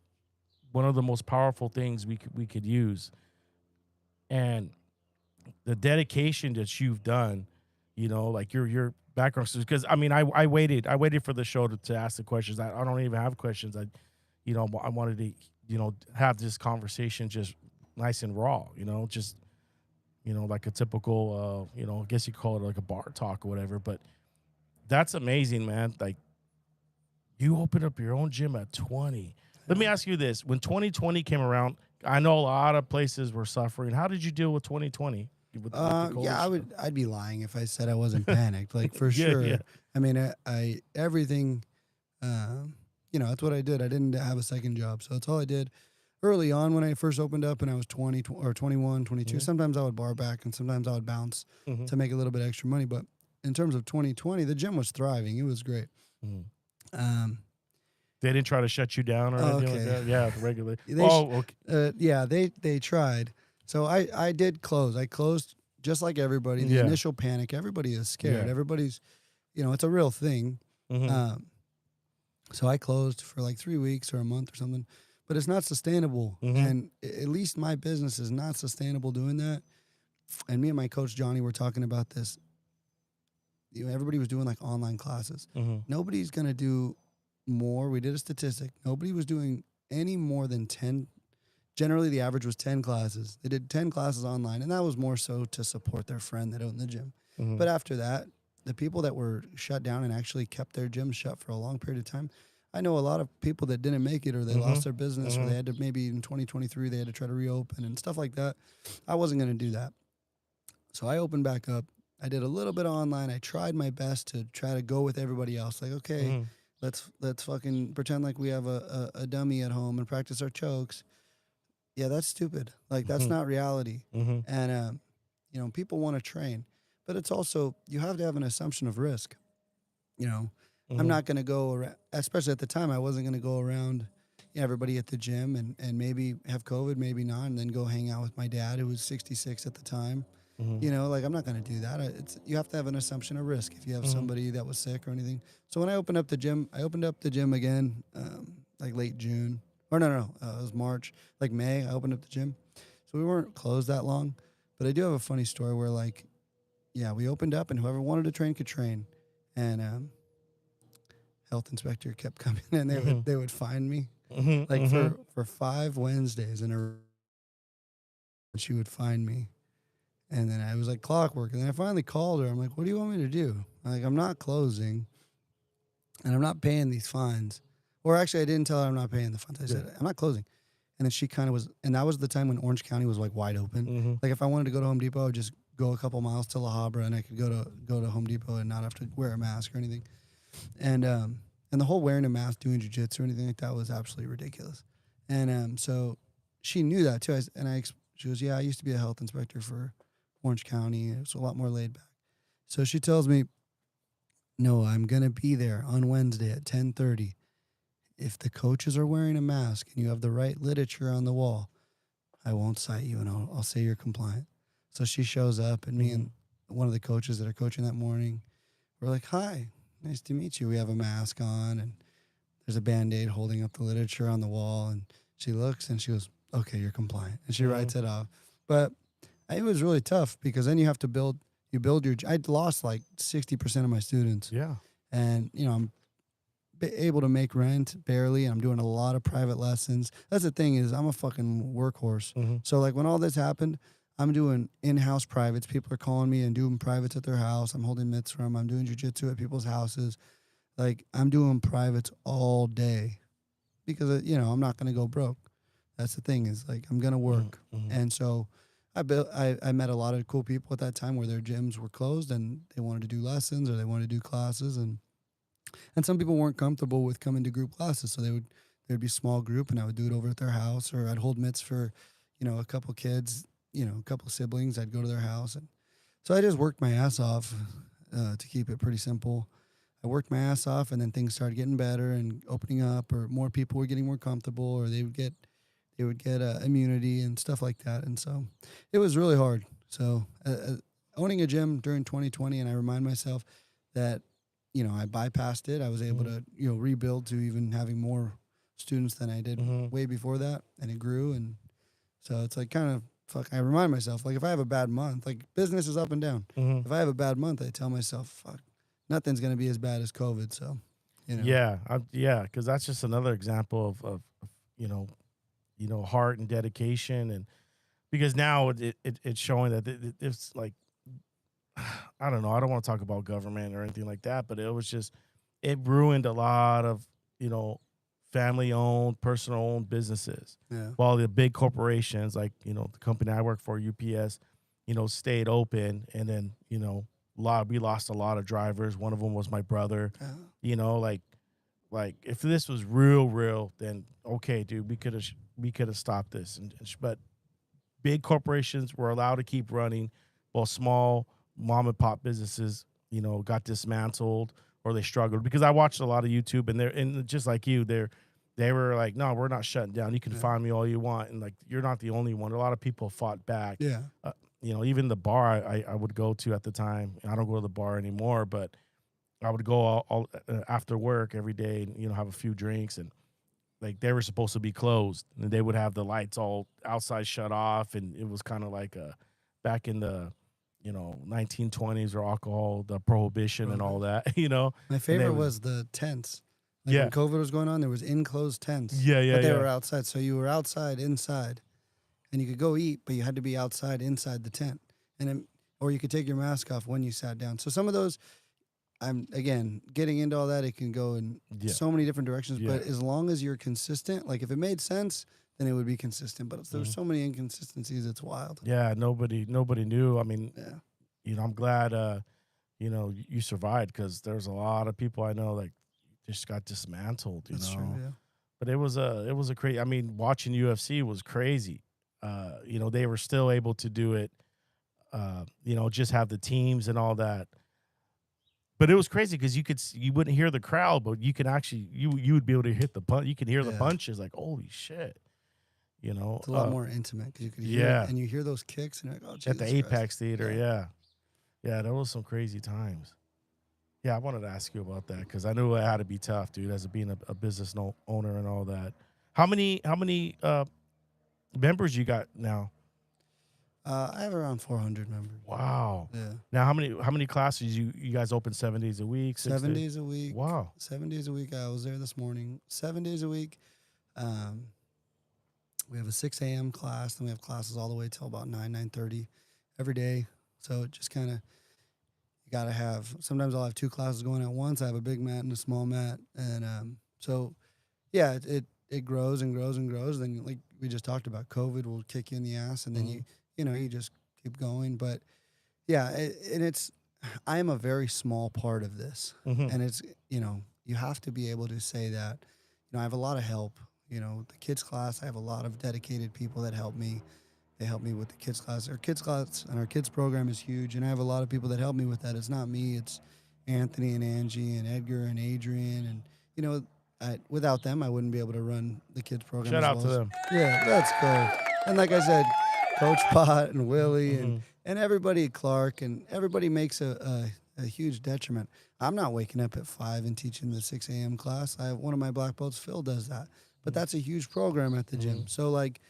one of the most powerful things we could use, and the dedication that you've done. Like your background, because I waited for the show to ask the questions. I don't even have questions. I wanted to have this conversation just nice and raw. Just. Like a typical, I guess you call it like a bar talk or whatever. But that's amazing, man. Like, you opened up your own gym at 20. Let me ask you this. When 2020 came around, I know a lot of places were suffering. How did you deal with 2020? With I'd be lying if I said I wasn't panicked. Like, for sure. Yeah. I mean, everything, that's what I did. I didn't have a second job. So that's all I did. Early on, when I first opened up and I was 20 or 21, 22, sometimes I would bar back and sometimes I would bounce to make a little bit extra money. But in terms of 2020, the gym was thriving. It was great. They didn't try to shut you down or anything like that? Yeah, regularly. They tried. So I did close. I closed just like everybody. The initial panic, everybody is scared. Yeah. Everybody's, it's a real thing. So I closed for like 3 weeks or a month or something. But it's not sustainable, and at least my business is not sustainable doing that. And me and my coach Johnny were talking about this. Everybody was doing like online classes. Nobody's gonna do more. We did a statistic. Nobody was doing any more than 10. Generally, the average was 10 classes. They did 10 classes online, and that was more so to support their friend that owned the gym. But after that, the people that were shut down and actually kept their gyms shut for a long period of time. I know a lot of people that didn't make it, or they lost their business, or they had to, maybe in 2023, they had to try to reopen and stuff like that. I wasn't going to do that. So I opened back up. I did a little bit of online. I tried my best to try to go with everybody else. Like, okay, let's fucking pretend like we have a dummy at home and practice our chokes. Yeah, that's stupid. Like, that's not reality. And, people want to train. But it's also, you have to have an assumption of risk. I'm not going to go around, especially at the time, I wasn't going to go around everybody at the gym and maybe have COVID, maybe not, and then go hang out with my dad, who was 66 at the time. I'm not going to do that. You have to have an assumption of risk if you have somebody that was sick or anything. So when I opened up the gym again, like late June Or no, it was March, like May. I opened up the gym, so we weren't closed that long. But I do have a funny story where, like, yeah, we opened up, and whoever wanted to train could train, and health inspector kept coming, and they would find me, like for 5 Wednesdays in a row, she would find me. And then I was like clockwork. And then I finally called her. I'm like, what do you want me to do? I'm like, I'm not closing and I'm not paying these fines. Or actually, I didn't tell her I'm not paying the fines. I said, I'm not closing. And then she kind of was, and that was the time when Orange County was like wide open. Like if I wanted to go to Home Depot, I would just go a couple miles to La Habra and I could go to Home Depot and not have to wear a mask or anything. And the whole wearing a mask, doing jiu-jitsu or anything like that was absolutely ridiculous. And so she knew that too. She goes, yeah, I used to be a health inspector for Orange County. It was a lot more laid back. So she tells me, no, I'm going to be there on Wednesday at 10:30. If the coaches are wearing a mask and you have the right literature on the wall, I won't cite you and I'll say you're compliant. So she shows up and me and one of the coaches that are coaching that morning, we're like, hi, nice to meet you. We have a mask on and there's a Band-Aid holding up the literature on the wall. And she looks and she goes, okay, you're compliant. And she writes it off. But it was really tough because then you have to build I'd lost like 60% of my students. Yeah. And, I'm able to make rent barely. And I'm doing a lot of private lessons. That's the thing is I'm a fucking workhorse. So like when all this happened, I'm doing in-house privates. People are calling me and doing privates at their house. I'm holding mitts for them. I'm doing jiu-jitsu at people's houses. Like I'm doing privates all day because, I'm not going to go broke. That's the thing is like I'm going to work. And so I met a lot of cool people at that time where their gyms were closed and they wanted to do lessons or they wanted to do classes. And some people weren't comfortable with coming to group classes. So there'd be small group and I would do it over at their house or I'd hold mitts for, a couple kids, a couple siblings. I'd go to their house. And so I just worked my ass off to keep it pretty simple. I worked my ass off and then things started getting better and opening up or more people were getting more comfortable or they would get immunity and stuff like that. And so it was really hard. So owning a gym during 2020, and I remind myself that, I bypassed it. I was able to, rebuild to even having more students than I did way before that. And it grew. And so it's like kind of, I remind myself, like if I have a bad month, like business is up and down. If I have a bad month, I tell myself, nothing's going to be as bad as COVID. So, Yeah. Because that's just another example of heart and dedication. And because now it's showing that it's like, I don't know. I don't want to talk about government or anything like that, but it ruined a lot of, family owned, personal owned businesses. Yeah. While the big corporations like, the company I work for, UPS, stayed open. And then, we lost a lot of drivers. One of them was my brother, like if this was real, then okay, dude, we could have stopped this. But big corporations were allowed to keep running, while small mom and pop businesses, got dismantled or they struggled. Because I watched a lot of YouTube, and just like you, they were like, no, we're not shutting down. You can find me all you want, and like you're not the only one. A lot of people fought back. Yeah. Even the bar I would go to at the time. I don't go to the bar anymore, but I would go all after work every day and, have a few drinks, and like they were supposed to be closed and they would have the lights all outside shut off. And it was kind of like back in the, 1920s or alcohol, the prohibition and all that, My favorite was the tents. Like when COVID was going on, there was enclosed tents. But they were outside. So you were outside, inside, and you could go eat, but you had to be outside, inside the tent. Or you could take your mask off when you sat down. So some of those, I'm again getting into all that. It can go in so many different directions, but as long as you're consistent, like if it made sense, then it would be consistent. But there's so many inconsistencies, it's wild. Yeah, nobody knew. I mean, I'm glad you survived, because there's a lot of people I know like just got dismantled. That's true, yeah. But it was a crazy. I mean, watching UFC was crazy. They were still able to do it. Just have the teams and all that. But it was crazy because you wouldn't hear the crowd, but you could actually you would be able to hit the punch. You could hear the punches, like holy shit, It's a lot more intimate because you could hear it, and you hear those kicks and you're like, oh, Jesus at the Apex Christ. Theater, yeah, there was some crazy times. Yeah, I wanted to ask you about that because I knew it had to be tough, dude, as being a business owner and all that. How many members you got now? I have around 400 members. Wow. Yeah. Now how many classes you guys open 7 days a week? 7 days a week. Wow. 7 days a week. I was there this morning. 7 days a week. We have a 6 a.m. class, then we have classes all the way till about 9:30 every day. So it just kind of, you got to have, sometimes I'll have 2 classes going at once. I have a big mat and a small mat. And so, yeah, it grows and grows and grows. Then, like we just talked about, COVID will kick you in the ass, and then you just keep going. But, yeah, I am a very small part of this. And it's, you have to be able to say that, I have a lot of help. The kids class, I have a lot of dedicated people that help me. They help me with the kids class. Our kids class and our kids program is huge, and I have a lot of people that help me with that. It's not me. It's Anthony and Angie and Edgar and Adrian. And, without them, I wouldn't be able to run the kids program. Shout out to them. Yeah, let's go. And like I said, Coach Pot and Willie and everybody, Clark, and everybody makes a huge detriment. I'm not waking up at 5 and teaching the 6 a.m. class. I have one of my black belts, Phil, does that. But that's a huge program at the gym. So, like,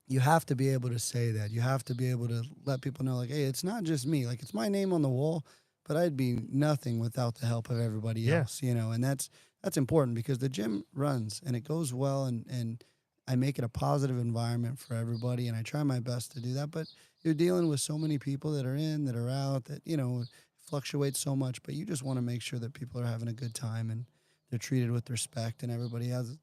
you have to be able to say that. You have to be able to let people know, like, hey, it's not just me. Like, it's my name on the wall, but I'd be nothing without the help of everybody else, And that's important because the gym runs and it goes well, and I make it a positive environment for everybody, and I try my best to do that. But you're dealing with so many people that are in, that are out, that, fluctuates so much. But you just want to make sure that people are having a good time and they're treated with respect, and everybody has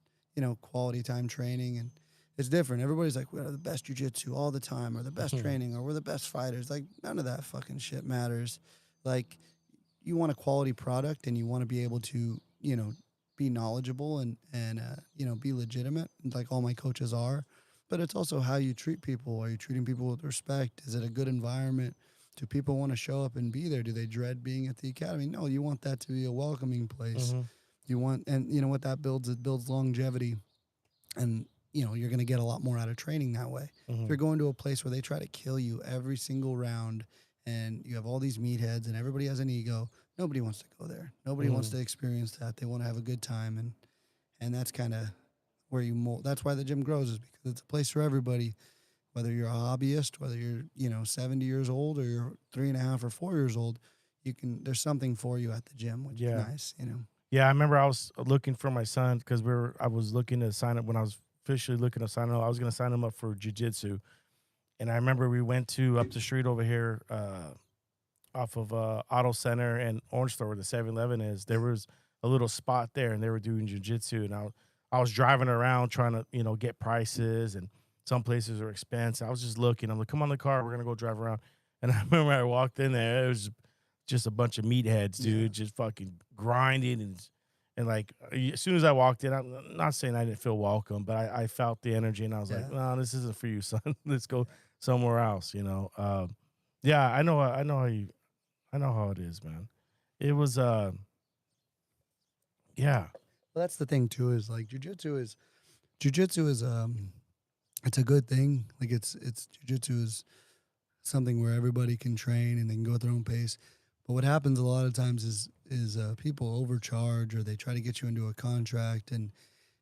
quality time training. And it's different. Everybody's like, we're the best jiu-jitsu all the time, or the best training, or we're the best fighters. Like, none of that fucking shit matters. Like, you want a quality product, and you want to be able to, be knowledgeable and be legitimate, like all my coaches are. But it's also how you treat people. Are you treating people with respect? Is it a good environment? Do people want to show up and be there? Do they dread being at the academy? No, you want that to be a welcoming place. You want, and what that builds, it builds longevity, and you're going to get a lot more out of training that way. If you're going to a place where they try to kill you every single round, and you have all these meatheads and everybody has an ego, nobody wants to go there. Nobody wants to experience that. They want to have a good time, and that's kind of where you mold. That's why the gym grows, is because it's a place for everybody. Whether you're a hobbyist, whether you're 70 years old, or you're 3.5 or 4 years old, there's something for you at the gym, which is nice. Yeah, I remember I was looking for my son because I was looking to sign up when I was officially looking to sign up. I was going to sign him up for jiu-jitsu. And I remember we went up the street over here off of Auto Center and Orange Store where the 7-Eleven is. There was a little spot there, and they were doing jiu-jitsu. And I was driving around trying to, get prices, and some places are expensive. I was just looking. I'm like, come on the car. We're going to go drive around. And I remember I walked in there. It was just a bunch of meatheads, dude, just fucking grinding. And like, as soon as I walked in, I'm not saying I didn't feel welcome, but I felt the energy, and I was like, no, this isn't for you, son. Let's go somewhere else, Yeah, I know how it is, man. It was, yeah. Well, that's the thing too, is like jiu-jitsu is it's a good thing. Like it's jiu-jitsu is something where everybody can train and they can go at their own pace. But what happens a lot of times is people overcharge, or they try to get you into a contract, and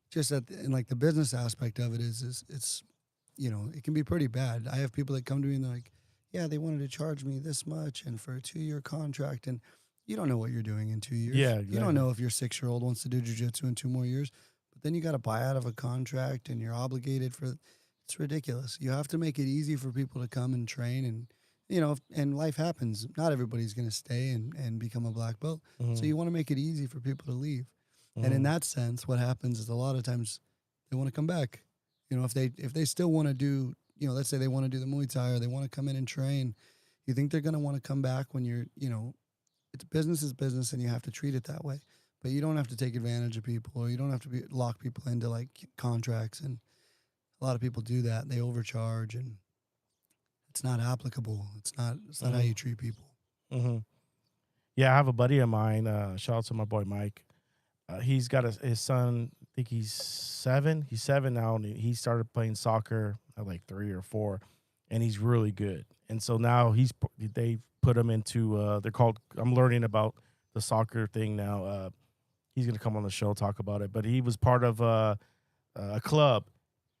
just and like the business aspect of it is it's it can be pretty bad. I have people that come to me and they're like, yeah, they wanted to charge me this much and for a 2-year contract, and you don't know what you're doing in 2 years. Yeah, exactly. You don't know if your 6-year-old wants to do jiu-jitsu in 2 more years, but then you got to buy out of a contract and you're obligated for. It's ridiculous. You have to make it easy for people to come and train, and and life happens. Not everybody's going to stay and become a black belt. So you want to make it easy for people to leave. And in that sense, what happens is a lot of times they want to come back. If they still want to do, let's say they want to do the Muay Thai, or they want to come in and train, you think they're going to want to come back when you're, it's business is business, and you have to treat it that way. But you don't have to take advantage of people, or you don't have to lock people into like contracts. And a lot of people do that. They overcharge, and it's not applicable. It's not how you treat people. Yeah, I have a buddy of mine. Shout out to my boy Mike. He's got his son. I think he's 7. He's 7 now, and he started playing soccer at like 3 or 4, and he's really good. And so now they put him into. They're called. I'm learning about the soccer thing now. He's gonna come on the show, talk about it. But he was part of a club,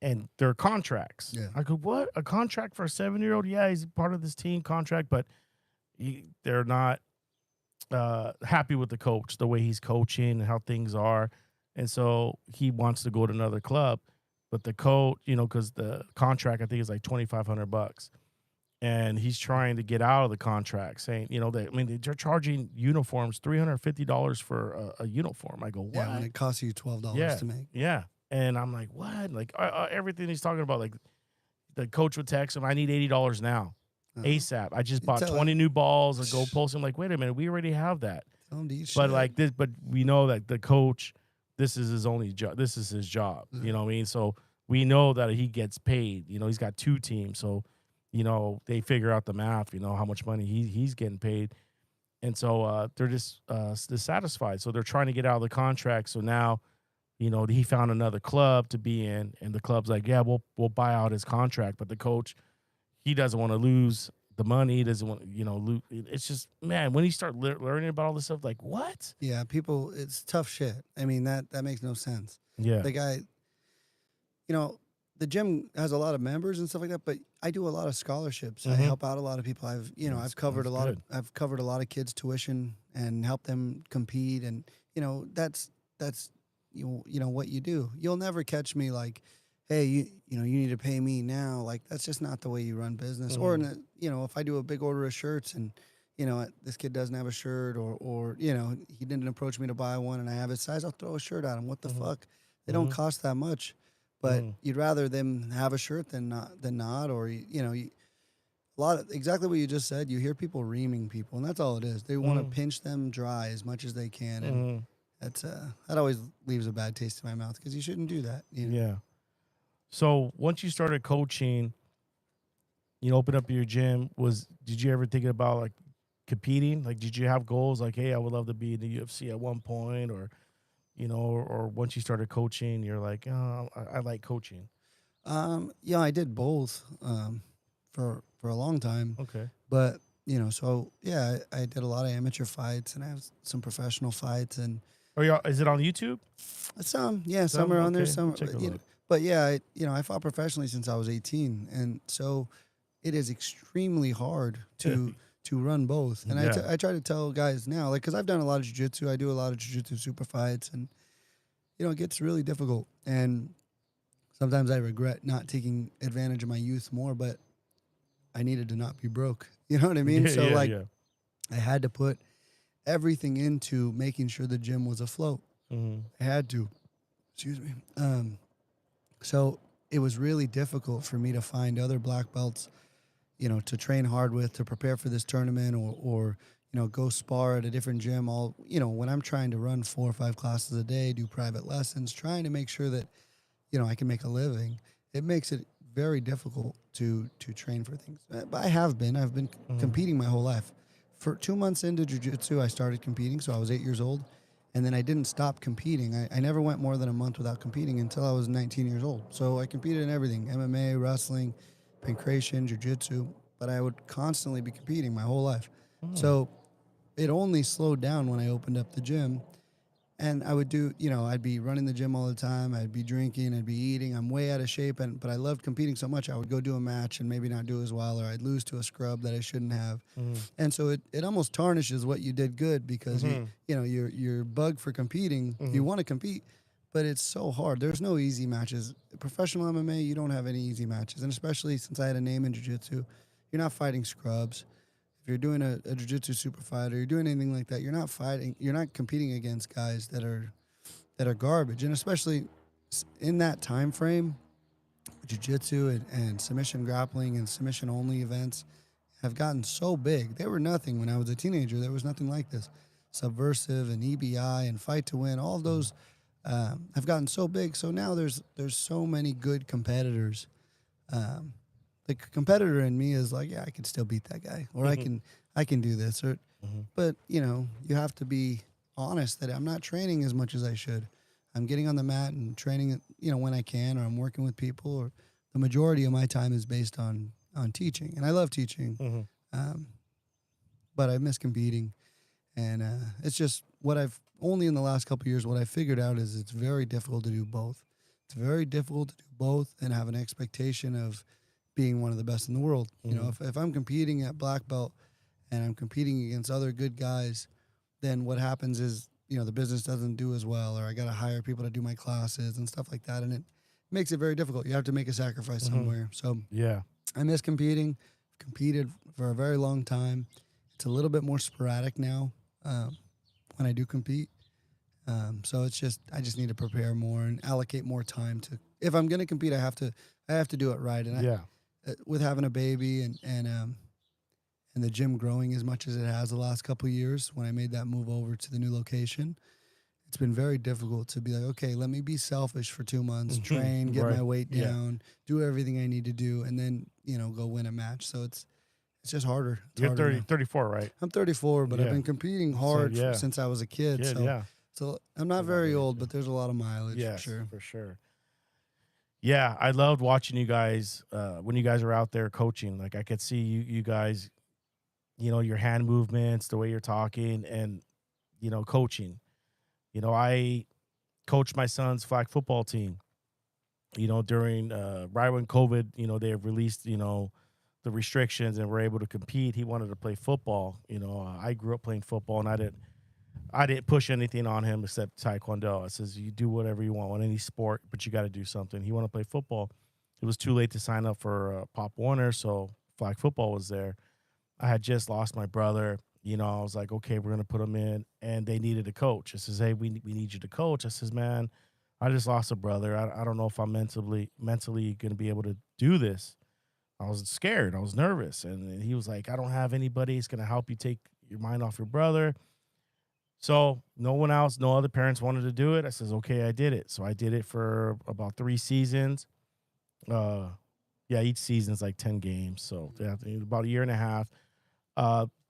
and their contracts. Yeah. I go, what? A contract for a 7-year-old? Yeah, he's part of this team contract, but they're not happy with the coach, the way he's coaching and how things are. And so he wants to go to another club. But the coach, because the contract, I think, is like $2,500. And he's trying to get out of the contract, saying, they're charging uniforms $350 for a uniform. I go, what? Yeah, when it costs you $12 to make. Yeah. And I'm like, what? Like, everything he's talking about, like, the coach would text him, I need $80 now, ASAP. I just bought 20 new balls and go post. I'm like, wait a minute, we already have that. But like this, but we know that the coach, this is his only job. This is his job. You know what I mean? So we know that he gets paid. He's got 2 teams. So, they figure out the math, how much money he's getting paid. And so they're just dissatisfied. So they're trying to get out of the contract. So now, he found another club to be in, and the club's like, yeah, we'll buy out his contract. But the coach, he doesn't want to lose the money. He doesn't want, lose. It's just, man, when you start learning about all this stuff, like, what? Yeah, people, it's tough shit. I mean, that makes no sense. Yeah. The guy, the gym has a lot of members and stuff like that, but I do a lot of scholarships. I help out a lot of people. I've covered a lot of kids' tuition and helped them compete, and that's what you do. You'll never catch me like, hey, you need to pay me now. Like, that's just not the way you run business. Or if I do a big order of shirts and this kid doesn't have a shirt, or he didn't approach me to buy one and I have his size, I'll throw a shirt at him. What the fuck? They don't cost that much. But you'd rather them have a shirt than not, or exactly what you just said. You hear people reaming people, and that's all it is. They want to pinch them dry as much as they can, and that always leaves a bad taste in my mouth, because you shouldn't do that. Yeah. So once you started coaching, open up your gym. Did you ever think about like competing? Like, did you have goals like, hey, I would love to be in the UFC at one point, or or once you started coaching, you're like, oh, I like coaching? Yeah, I did both for a long time. Okay. But, so, yeah, I did a lot of amateur fights, and I have some professional fights. And is it on YouTube? Some are on there. Some, but yeah, I fought professionally since I was 18. And so it is extremely hard to run both. And I try to tell guys now, like, because I've done a lot of jiu-jitsu. I do a lot of jiu-jitsu super fights, and, it gets really difficult. And sometimes I regret not taking advantage of my youth more, but I needed to not be broke. You know what I mean? I had to put everything into making sure the gym was afloat. I had to. Excuse me. So it was really difficult for me to find other black belts, to train hard with, to prepare for this tournament, or go spar at a different gym. When I'm trying to run 4 or 5 classes a day, do private lessons, trying to make sure that, I can make a living, it makes it very difficult to train for things. But I've been competing my whole life. For 2 months into jiu-jitsu, I started competing, so I was 8 years old, and then I didn't stop competing. I never went more than a month without competing until I was 19 years old. So I competed in everything: MMA, wrestling, pancration, jiu-jitsu, but I would constantly be competing my whole life. So it only slowed down when I opened up the gym, and I would do, I'd be running the gym all the time. I'd be drinking, I'd be eating. I'm way out of shape, but I loved competing so much. I would go do a match and maybe not do as well, or I'd lose to a scrub that I shouldn't have. And so it almost tarnishes what you did good, because you're bugged for competing. You want to compete, but it's so hard. There's no easy matches. Professional MMA, you don't have any easy matches, and especially since I had a name in jiu-jitsu, you're not fighting scrubs. If you're doing a jiu-jitsu super fight, or you're doing anything like that, you're not competing against guys that are garbage. And especially in that time frame, jiu-jitsu and submission grappling and submission only events have gotten so big. They were nothing when I was a teenager. There was nothing like this. Subversive and EBI and Fight to Win, all of those have gotten so big. So now there's so many good competitors. The competitor in me is like, yeah, I can still beat that guy, or I can do this, or, but you have to be honest that I'm not training as much as I should. I'm getting on the mat and training, when I can, or I'm working with people, or the majority of my time is based on teaching, and I love teaching, but I miss competing, and it's just only in the last couple of years, what I figured out is it's very difficult to do both. It's very difficult to do both and have an expectation of being one of the best in the world. You know, if I'm competing at black belt and I'm competing against other good guys, then what happens is, you know, the business doesn't do as well, or I got to hire people to do my classes and stuff like that. And it makes it very difficult. You have to make a sacrifice somewhere. So Yeah. I miss competing. I've competed for a very long time. It's a little bit more sporadic now when I do compete. So it's just, I just need to prepare more and allocate more time to, if I'm going to compete, I have to do it right. And with having a baby and the gym growing as much as it has the last couple of years, when I made that move over to the new location, it's been very difficult to be like, okay, let me be selfish for 2 months, train, get my weight down, do everything I need to do, and then, you know, go win a match. So it's just harder. You're 34, right? I'm 34, but I've been competing hard since I was a kid. So I'm not very old, but there's a lot of mileage for sure. For sure. Yeah, I loved watching you guys when you guys were out there coaching. Like I could see you guys, you know, your hand movements, the way you're talking, and, you know, coaching. You know, I coached my son's flag football team, you know, during right when COVID, you know, they have released, you know, the restrictions and were able to compete. He wanted to play football. You know, I grew up playing football, and I didn't push anything on him except Taekwondo. I says, you do whatever you want any sport, but you got to do something. He wanted to play football. It was too late to sign up for Pop Warner, so flag football was there. I had just lost my brother. You know, I was like, okay, we're going to put him in, and they needed a coach. I says, hey, we need you to coach. I says, man, I just lost a brother. I don't know if I'm mentally going to be able to do this. I was scared. I was nervous. And he was like, I don't have anybody that's going to help you take your mind off your brother. So no one else, no other parents wanted to do it. I says, okay, I did it. So I did it for about 3 seasons. Each season's like 10 games. So about a year and a half.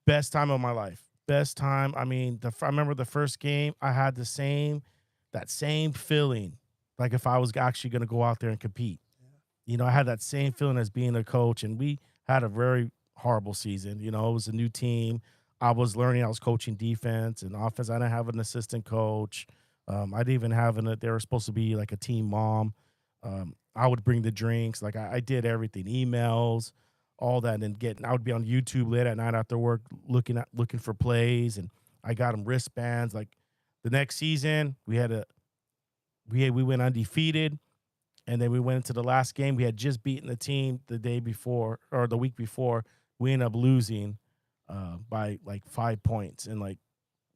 Best time of my life. Best time. I mean, I remember the first game, I had that same feeling, like if I was actually going to go out there and compete. You know, I had that same feeling as being a coach, and we had a very horrible season. You know, it was a new team. I was learning. I was coaching defense and offense. I didn't have an assistant coach. I didn't even have they were supposed to be like a team mom. I would bring the drinks. Like I did everything, emails, all that, and I would be on YouTube late at night after work looking for plays, and I got them wristbands. Like the next season, we went undefeated. And then we went into the last game. We had just beaten the team the day before or the week before. We ended up losing by like 5 points. And like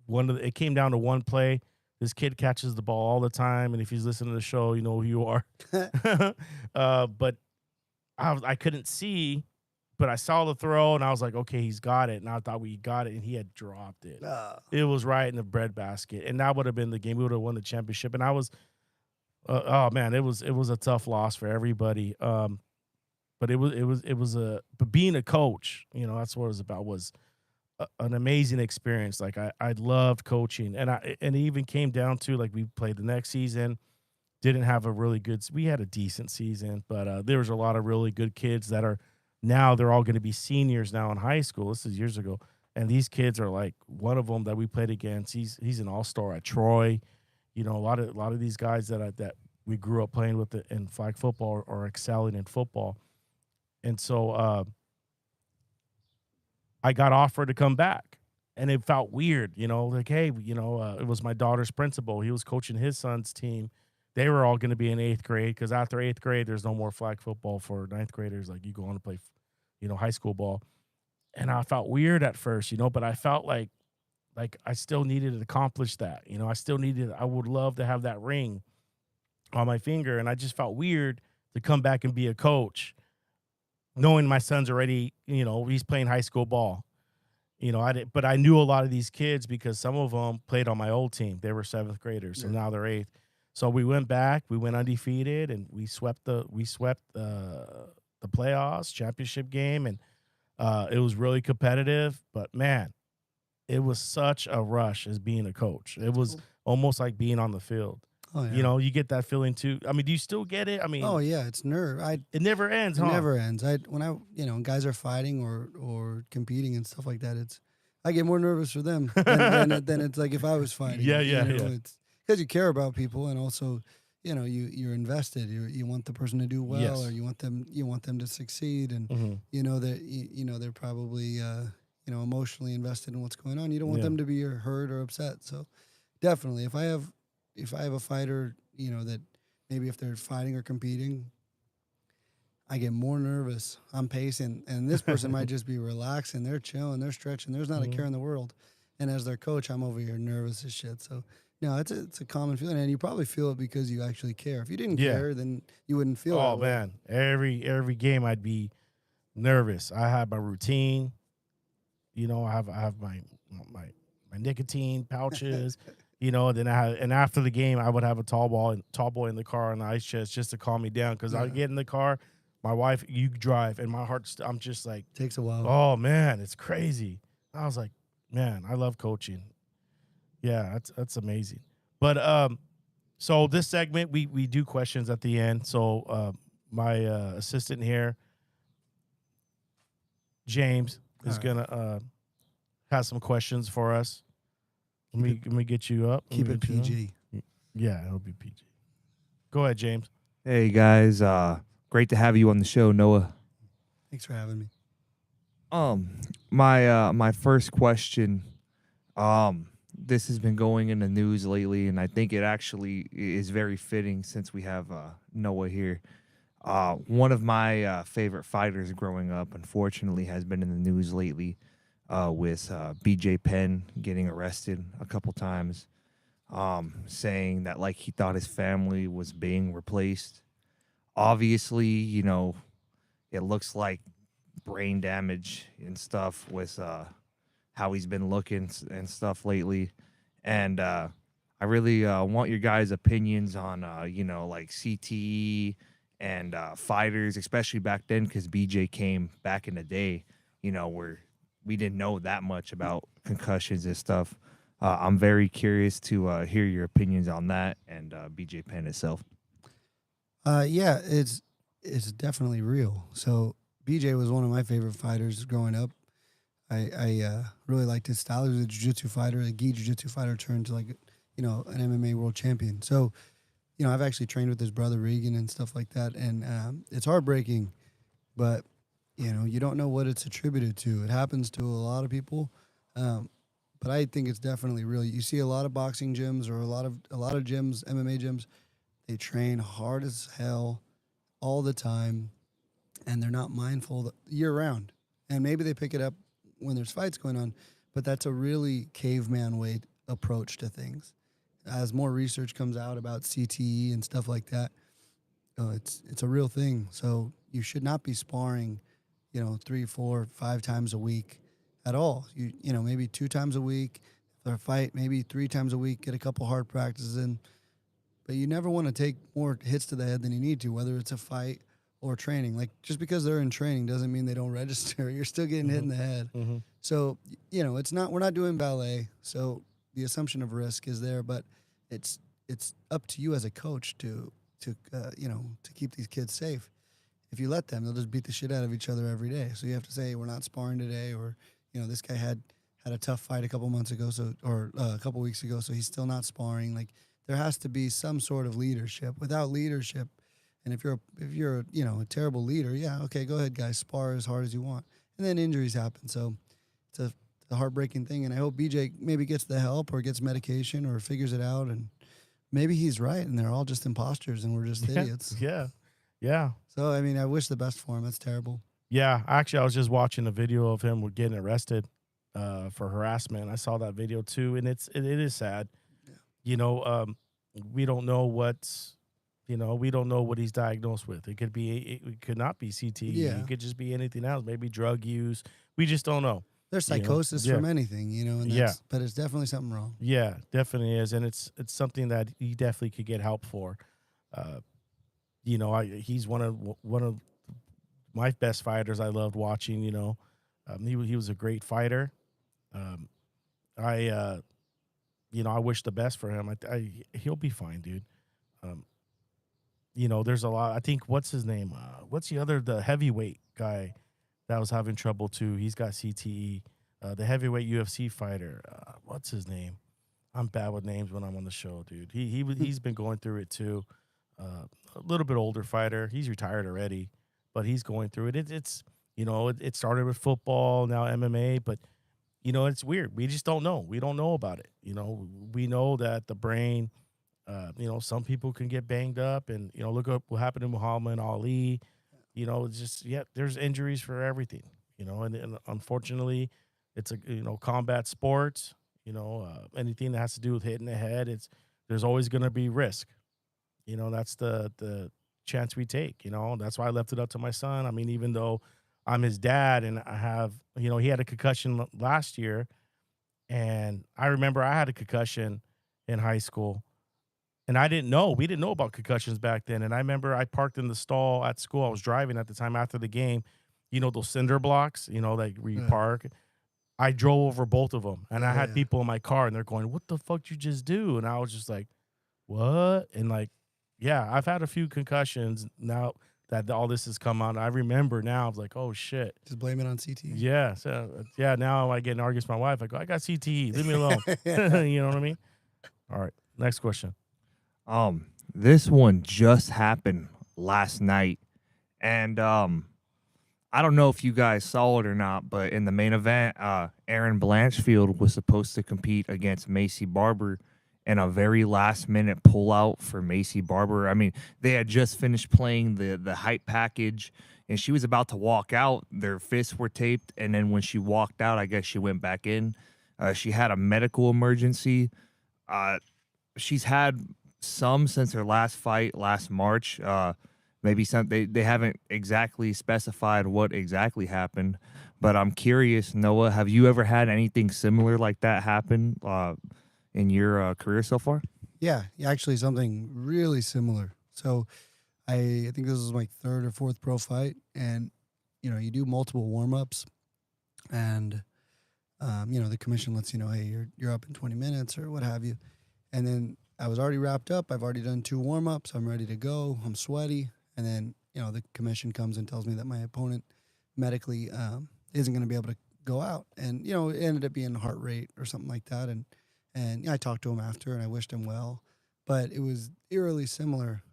it came down to one play. This kid catches the ball all the time, and if he's listening to the show, you know who you are. But I couldn't see, but I saw the throw, and I was like, okay, he's got it. And I thought we got it, and he had dropped it. It was right in the breadbasket, and that would have been the game. We would have won the championship, and I was. Oh man, it was a tough loss for everybody. But but being a coach, you know, that's what it was about. Was an amazing experience. Like I loved coaching, and it even came down to like we played the next season. Didn't have we had a decent season, but there was a lot of really good kids that are now they're all going to be seniors now in high school. This is years ago, and these kids are like one of them that we played against. He's an all-star at Troy. You know, a lot of these guys that we grew up playing with in flag football are excelling in football. And so I got offered to come back, and it felt weird, you know, like, hey, you know, it was my daughter's principal. He was coaching his son's team. They were all going to be in 8th grade because after 8th grade, there's no more flag football for 9th graders. Like you go on to play, you know, high school ball. And I felt weird at first, you know, but I felt like I still needed to accomplish that. You know, I would love to have that ring on my finger. And I just felt weird to come back and be a coach, knowing my son's already, you know, he's playing high school ball. You know, but I knew a lot of these kids because some of them played on my old team. They were 7th graders. So now they're 8th. So we went back, we went undefeated, and we swept the playoffs, championship game. And it was really competitive, but man, it was such a rush as being a coach. It was almost like being on the field. Oh, yeah. You know, you get that feeling too. I mean, do you still get it? I mean, oh yeah, it's nerve. It never ends. It never ends. When guys are fighting or competing and stuff like that, I get more nervous for them than it's like if I was fighting. Yeah. It's because you care about people, and also, you're invested. You want the person to do well, Yes. or you want them to succeed, and Mhm. you know that they're probably emotionally invested in what's going on. You don't want Yeah. them to be hurt or upset. So definitely, if I have a fighter, that maybe if they're fighting or competing, I get more nervous. I'm pacing, and this person might just be relaxing. They're chilling. They're stretching. There's not a care in the world. And as their coach, I'm over here nervous as shit. So, no, it's a common feeling, and you probably feel it because you actually care. If you didn't Yeah. care, then you wouldn't feel. Oh that way. man, every game I'd be nervous. I have my routine. I have my nicotine pouches. Then and after the game, I would have a tall boy in the car on the ice chest just to calm me down, because I get in the car, my wife, you drive, and my heart's, I'm just like, Takes a while. oh man, it's crazy. I was like, man, I love coaching. Yeah, that's amazing. But so this segment we do questions at the end. So my assistant here, James, is All right. gonna have some questions for us. Let me get you up. Let Keep me it get you up. PG. Yeah, it'll be PG. Go ahead, James. Hey guys, great to have you on the show, Noah. Thanks for having me. My first question, this has been going in the news lately, and I think it actually is very fitting since we have Noah here. One of my favorite fighters growing up, unfortunately, has been in the news lately with BJ Penn getting arrested a couple times, saying that like he thought his family was being replaced. Obviously, it looks like brain damage and stuff with how he's been looking and stuff lately. And I really want your guys' opinions on, like CTE and fighters, especially back then, because BJ came back in the day, where we didn't know that much about concussions and stuff. I'm very curious to hear your opinions on that and BJ Penn itself. Yeah, it's definitely real. So BJ was one of my favorite fighters growing up. I really liked his style. He was a jiu-jitsu fighter, a gi jiu-jitsu fighter turned to like, an MMA world champion. So, I've actually trained with his brother Regan and stuff like that. And it's heartbreaking, but, you don't know what it's attributed to. It happens to a lot of people. But I think it's definitely real. You see a lot of boxing gyms or a lot of gyms, MMA gyms, they train hard as hell all the time, and they're not mindful year round. And maybe they pick it up when there's fights going on, but that's a really caveman way approach to things. As more research comes out about CTE and stuff like that, it's a real thing. So you should not be sparring, 3, 4, 5 times a week at all. Maybe 2 times a week. For a fight, maybe 3 times a week, get a couple hard practices in. But you never want to take more hits to the head than you need to, whether it's a fight or training. Like, just because they're in training doesn't mean they don't register. You're still getting hit in the head. Mm-hmm. So, we're not doing ballet. So the assumption of risk is there, but it's up to you as a coach to keep these kids safe. If you let them, they'll just beat the shit out of each other every day. So you have to say, we're not sparring today, or, this guy had a tough fight a couple months ago, or a couple weeks ago, so he's still not sparring. Like, there has to be some sort of leadership. Without leadership, and if you're a terrible leader, yeah, okay, go ahead, guys, spar as hard as you want, and then injuries happen. So it's a heartbreaking thing, and I hope BJ maybe gets the help or gets medication or figures it out, and maybe he's right, and they're all just imposters, and we're just idiots. Yeah. So I mean, I wish the best for him. That's terrible. Yeah, actually, I was just watching a video of him getting arrested for harassment. I saw that video too, and it is sad. Yeah. We don't know we don't know what he's diagnosed with. It could not be CTE. Yeah. It could just be anything else. Maybe drug use. We just don't know. There's psychosis Yeah. from anything, and that's, but it's definitely something wrong. Yeah, definitely is, and it's something that he definitely could get help for. He's one of my best fighters. I loved watching. He was a great fighter. I wish the best for him. He'll be fine, dude. There's a lot. I think, what's his name? What's the heavyweight guy that was having trouble too? He's got CTE. The heavyweight UFC fighter. What's his name? I'm bad with names when I'm on the show, dude. He's been going through it too. a little bit older fighter. He's retired already, but he's going through it. It's it started with football, now MMA, but it's weird. We just don't know. We don't know about it. We know that the brain, some people can get banged up, and look up what happened to Muhammad Ali. It's just there's injuries for everything. And unfortunately, it's a combat sports. Anything that has to do with hitting the head, there's always going to be risk. That's the chance we take. That's why I left it up to my son. I mean, even though I'm his dad and I have, he had a concussion last year, and I remember I had a concussion in high school, and we didn't know about concussions back then. And I remember I parked in the stall at school. I was driving at the time after the game, those cinder blocks, like where you park. I drove over both of them, and I had people in my car, and they're going, "What the fuck you just do?" And I was just like, "What?" And I've had a few concussions now that all this has come out. I remember now, I was like, "Oh shit!" Just blame it on CTE. Yeah, so now I get in arguments with my wife. I go, "I got CTE. Leave me alone." You know what I mean? All right, next question. This one just happened last night, and I don't know if you guys saw it or not, but in the main event, Erin Blanchfield was supposed to compete against Macy Barber, and a very last minute pullout for Macy Barber. I mean, they had just finished playing the hype package, and she was about to walk out. Their fists were taped, and then when she walked out, I guess she went back in. She had a medical emergency. She's had some since her last fight last March. Maybe they haven't exactly specified what exactly happened, but I'm curious, Noah, have you ever had anything similar like that happen in your career so far? Yeah, actually something really similar. So I think this was my third or fourth pro fight, and you do multiple warm-ups, and the commission lets you know, hey, you're up in 20 minutes or what have you. And then I was already wrapped up. I've already done 2 warm-ups. I'm ready to go. I'm sweaty. And then, the commission comes and tells me that my opponent medically isn't going to be able to go out. And, it ended up being heart rate or something like that. And I talked to him after, and I wished him well. But it was eerily similar.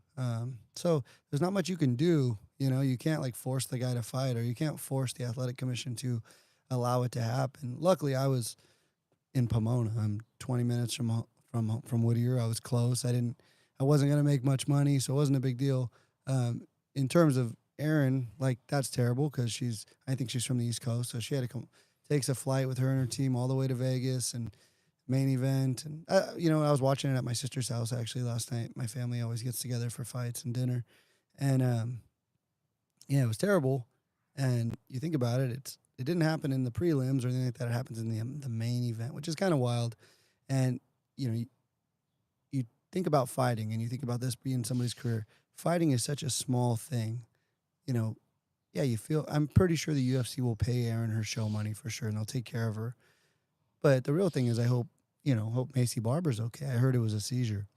So there's not much you can do. You can't, force the guy to fight, or you can't force the athletic commission to allow it to happen. Luckily, I was in Pomona. I'm 20 minutes from Whittier. I was close. I wasn't going to make much money, so it wasn't a big deal. In terms of Erin, that's terrible because I think she's from the East Coast, so she had to come, takes a flight with her and her team all the way to Vegas and main event. And, I was watching it at my sister's house actually last night. My family always gets together for fights and dinner. And, it was terrible. And you think about it, it didn't happen in the prelims or anything like that. It happens in the main event, which is kind of wild. And, you think about fighting, and you think about this being somebody's career. Fighting is such a small thing. I'm pretty sure the UFC will pay Erin her show money for sure, and they'll take care of her. But the real thing is, I hope Macy Barber's okay. I heard it was a seizure,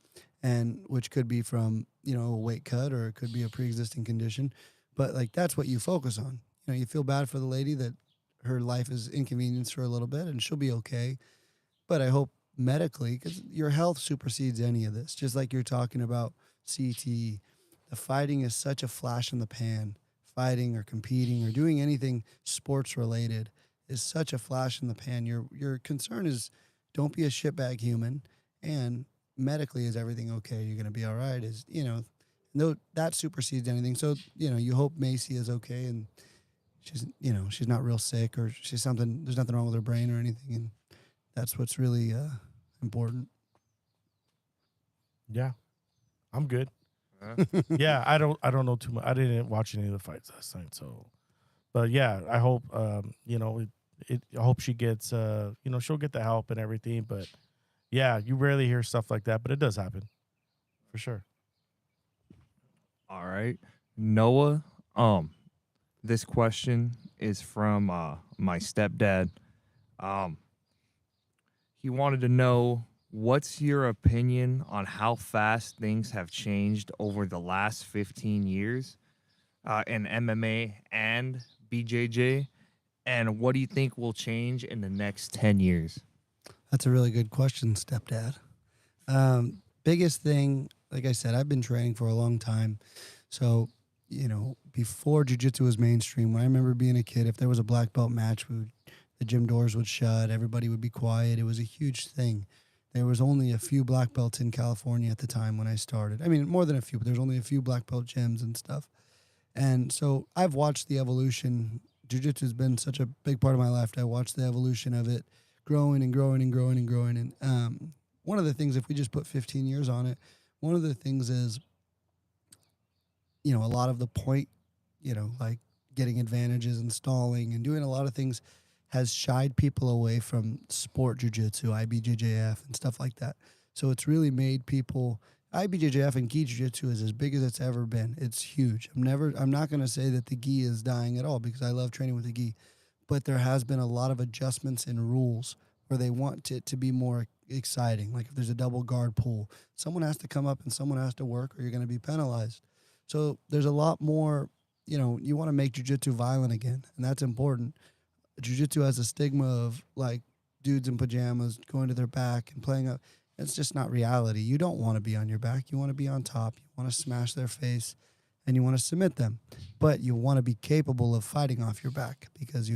and which could be from, a weight cut, or it could be a pre-existing condition. But that's what you focus on. You feel bad for the lady that her life is inconvenienced for a little bit, and she'll be okay. But I hope medically, because your health supersedes any of this. Just like you're talking about CTE, the fighting is such a flash in the pan. Fighting or competing or doing anything sports related is such a flash in the pan. Your concern is, don't be a shitbag human, and medically, is everything okay? You're gonna be all right. No, that supersedes anything. So you hope Macy is okay, and she's not real sick, or there's nothing wrong with her brain or anything, and that's what's really important. Yeah, I'm good. Yeah, I don't know too much. I didn't watch any of the fights last night, so. But yeah, I hope I hope she gets she'll get the help and everything. But yeah, you rarely hear stuff like that, but it does happen, for sure. All right, Noah. This question is from my stepdad. He wanted to know, what's your opinion on how fast things have changed over the last 15 years in MMA and BJJ? And what do you think will change in the next 10 years? That's a really good question, stepdad. Biggest thing like I said, I've been training for a long time. So, before jiu-jitsu was mainstream, when I remember being a kid, if there was a black belt match, the gym doors would shut, everybody would be quiet. It was a huge thing. There was only a few black belts in California at the time when I started. I mean, more than a few, but there's only a few black belt gyms and stuff. And so I've watched the evolution. Jiu-jitsu has been such a big part of my life. I watched the evolution of it growing and growing and growing and growing. And one of the things, if we just put 15 years on it, one of the things is, a lot of the point, like getting advantages and stalling and doing a lot of things has shied people away from sport jiu-jitsu, IBJJF, and stuff like that. So it's really made people. IBJJF and gi jiu-jitsu is as big as it's ever been. It's huge. I'm not going to say that the gi is dying at all because I love training with the gi, but there has been a lot of adjustments in rules where they want it to be more exciting. Like if there's a double guard pull, someone has to come up and someone has to work or you're going to be penalized. So there's a lot more, you want to make jiu-jitsu violent again, and that's important. Jiu-jitsu has a stigma of like dudes in pajamas going to their back and playing up. It's just not reality. You don't want to be on your back. You want to be on top. You want to smash their face and you want to submit them. But you want to be capable of fighting off your back because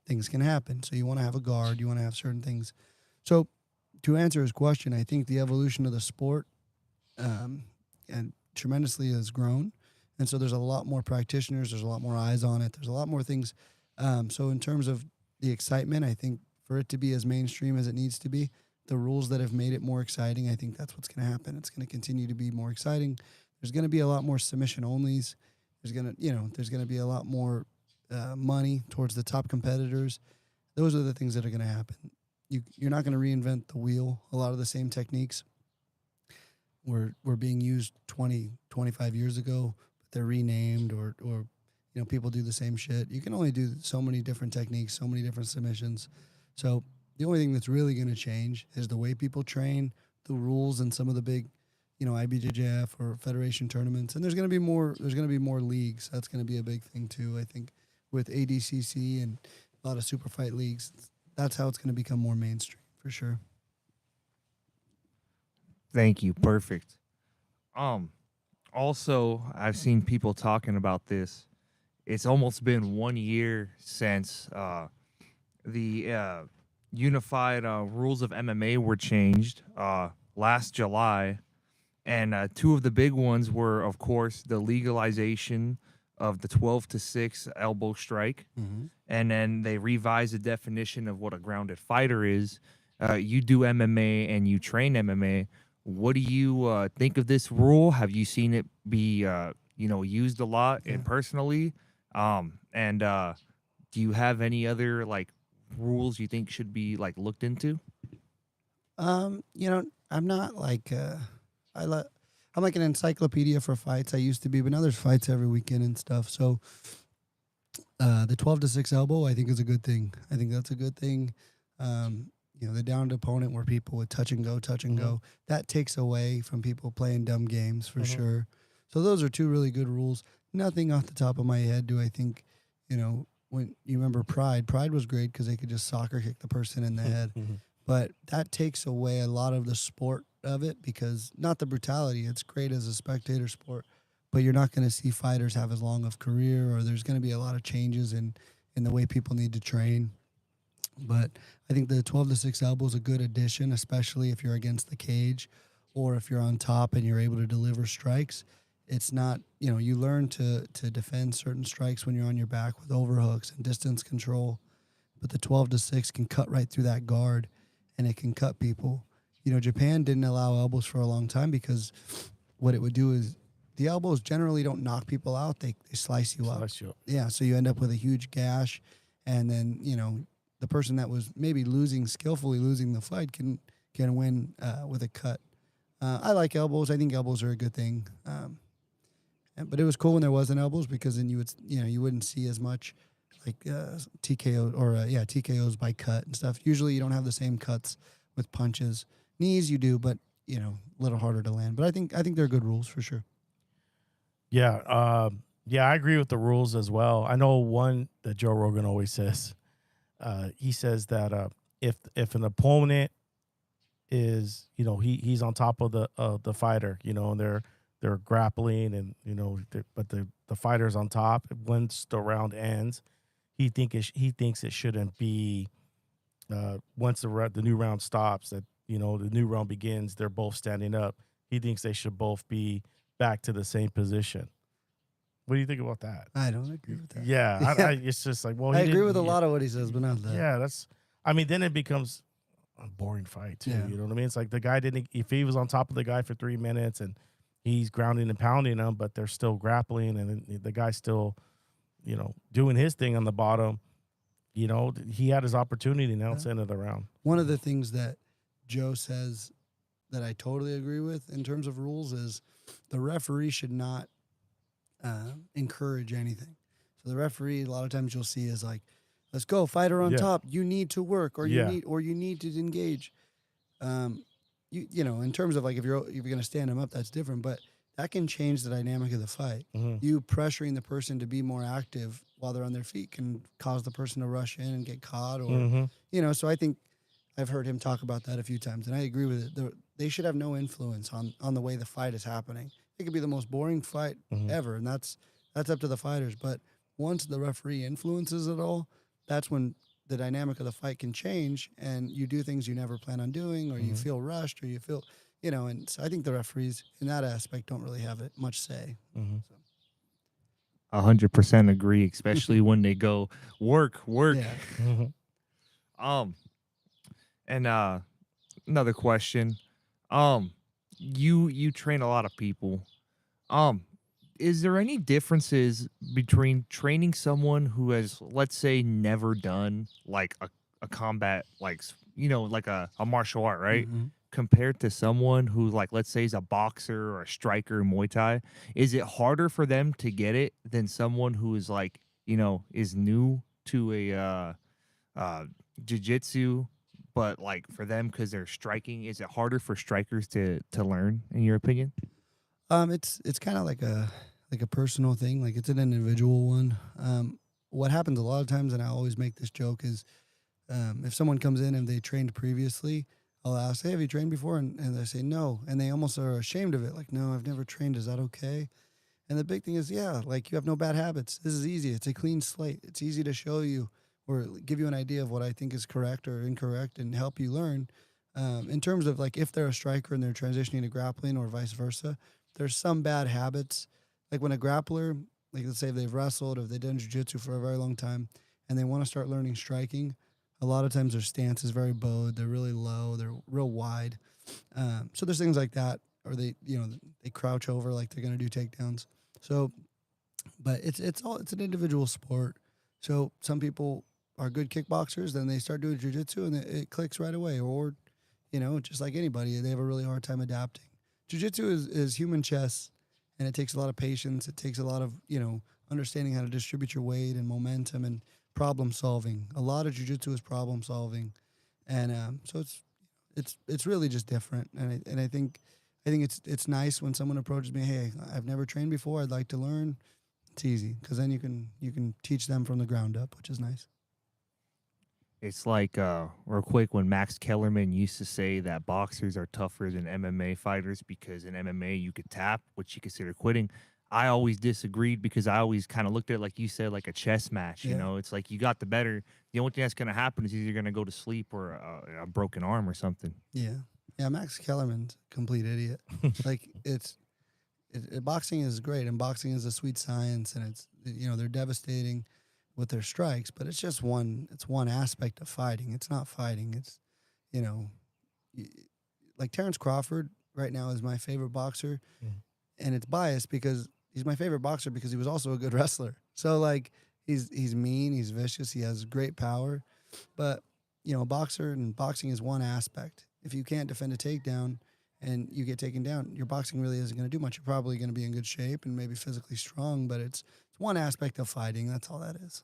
things can happen. So you want to have a guard. You want to have certain things. So to answer his question, I think the evolution of the sport and tremendously has grown. And so there's a lot more practitioners. There's a lot more eyes on it. There's a lot more things. So in terms of the excitement, I think for it to be as mainstream as it needs to be, the rules that have made it more exciting, I think that's what's going to happen. It's going to continue to be more exciting. There's going to be a lot more submission onlys. There's going to be a lot more money towards the top competitors. Those are the things that are going to happen. You're not going to reinvent the wheel. A lot of the same techniques were being used 20, 25 years ago, but they're renamed or people do the same shit. You can only do so many different techniques, so many different submissions. So the only thing that's really going to change is the way people train, the rules, and some of the big, IBJJF or federation tournaments. And there's going to be more. There's going to be more leagues. That's going to be a big thing too. I think with ADCC and a lot of super fight leagues, that's how it's going to become more mainstream for sure. Thank you. Perfect. Also, I've seen people talking about this. It's almost been 1 year since the unified rules of MMA were changed last July. And two of the big ones were, of course, the legalization of the 12-6 elbow strike. Mm-hmm. And then they revised the definition of what a grounded fighter is. You do MMA and you train MMA. What do you think of this rule? Have you seen it be used a lot and personally? And do you have any other rules you think should be looked into? I'm not like I'm like an encyclopedia for fights. I used to be, but now there's fights every weekend and stuff. So the 12-6 elbow, I think, is a good thing. I think that's a good thing. The downed opponent where people would touch and go, that takes away from people playing dumb games for sure. So those are two really good rules. Nothing off the top of my head do I think, when you remember Pride. Pride was great because they could just soccer kick the person in the head. But that takes away a lot of the sport of it because not the brutality. It's great as a spectator sport, but you're not going to see fighters have as long of career, or there's going to be a lot of changes in the way people need to train. But I think the 12-6 elbow is a good addition, especially if you're against the cage or if you're on top and you're able to deliver strikes. It's not, you learn to defend certain strikes when you're on your back with overhooks and distance control. But the 12-6 can cut right through that guard and it can cut people. Japan didn't allow elbows for a long time because what it would do is the elbows generally don't knock people out. They slice you up. Yeah, so you end up with a huge gash. And then, the person that was maybe skillfully losing the fight can win with a cut. I like elbows. I think elbows are a good thing. But it was cool when there wasn't elbows because then you wouldn't see as much TKO or TKOs by cut and stuff. Usually you don't have the same cuts with punches. Knees you do, but a little harder to land. But I think they're good rules for sure. Yeah, I agree with the rules as well. I know one that Joe Rogan always says. He says that if an opponent is, you know, he's on top of the fighter, you know, and they're grappling, and you know, but the fighter's on top. Once the round ends, he thinks it shouldn't be. Once the new round stops, that, you know, the new round begins, they're both standing up. He thinks they should both be back to the same position. What do you think about that? I don't agree with that. Yeah, it's just like, well, I agree with a lot of what he says, but not that. Yeah, I mean, then it becomes a boring fight too. Yeah. You know what I mean? It's like the guy if he was on top of the guy for 3 minutes and he's grounding and pounding him, but they're still grappling, and the guy's still, you know, doing his thing on the bottom. You know, he had his opportunity. Now it's the end of the round. One of the things that Joe says that I totally agree with in terms of rules is the referee should not encourage anything. So the referee, a lot of times you'll see, is like, let's go, fighter on top. You need to work, or you need to engage. You know, in terms of like, if you're going to stand them up, that's different, but that can change the dynamic of the fight. Mm-hmm. You pressuring the person to be more active while they're on their feet can cause the person to rush in and get caught, or you know. So I think I've heard him talk about that a few times, and I agree with it. They should have no influence on the way the fight is happening. It could be the most boring fight ever, and that's up to the fighters. But once the referee influences it all, that's when the dynamic of the fight can change, and you do things you never plan on doing, or you feel rushed, or you feel, you know. And so I think the referees in that aspect don't really have much say. 100% agree, especially when they go work. Yeah. And another question. You train a lot of people. Is there any differences between training someone who has, let's say, never done like a combat, like, you know, like a martial art, right? Compared to someone who, like, let's say, is a boxer or a striker in Muay Thai? Is it harder for them to get it than someone who is, like, you know, is new to a Jiu Jitsu, but like for them, because they're striking, is it harder for strikers to learn, in your opinion? It's kind of like a personal thing. Like, it's an individual one. What happens a lot of times, and I always make this joke, is if someone comes in and they trained previously, I'll ask, hey, have you trained before? And they say no. And they almost are ashamed of it. Like, no, I've never trained. Is that okay? And the big thing is, yeah, like, you have no bad habits. This is easy. It's a clean slate. It's easy to show you or give you an idea of what I think is correct or incorrect and help you learn. In terms of, like, if they're a striker and they're transitioning to grappling or vice versa, there's some bad habits. Like, when a grappler, like, let's say they've wrestled or they've done jiu-jitsu for a very long time and they want to start learning striking, a lot of times their stance is very bowed. They're really low. They're real wide. So there's things like that, or they crouch over like they're going to do takedowns. So, but it's an individual sport. So some people are good kickboxers, then they start doing jiu-jitsu and it clicks right away. Or, you know, just like anybody, they have a really hard time adapting. Jiu-jitsu is human chess, and it takes a lot of patience. It takes a lot of, you know, understanding how to distribute your weight and momentum and problem solving. A lot of jiu-jitsu is problem solving, and so it's really just different. And I think it's nice when someone approaches me, hey, I've never trained before, I'd like to learn. It's easy, because then you can teach them from the ground up, which is nice. It's like, real quick, when Max Kellerman used to say that boxers are tougher than MMA fighters because in MMA you could tap, which you consider quitting. I always disagreed, because I always kind of looked at it, like you said, like a chess match. You know, it's like you got the better. The only thing that's going to happen is either you're going to go to sleep or a broken arm or something. Yeah, Max Kellerman's a complete idiot. Like, boxing is great, and boxing is a sweet science, and it's, you know, they're devastating with their strikes, but it's just one aspect of fighting. It's not fighting. It's, you know, like Terrence Crawford right now is my favorite boxer, and it's biased because he's my favorite boxer because he was also a good wrestler. So, like, he's mean, he's vicious, he has great power, but, you know, a boxer and boxing is one aspect. If you can't defend a takedown and you get taken down, your boxing really isn't going to do much. You're probably going to be in good shape and maybe physically strong, but it's one aspect of fighting. That's all that is.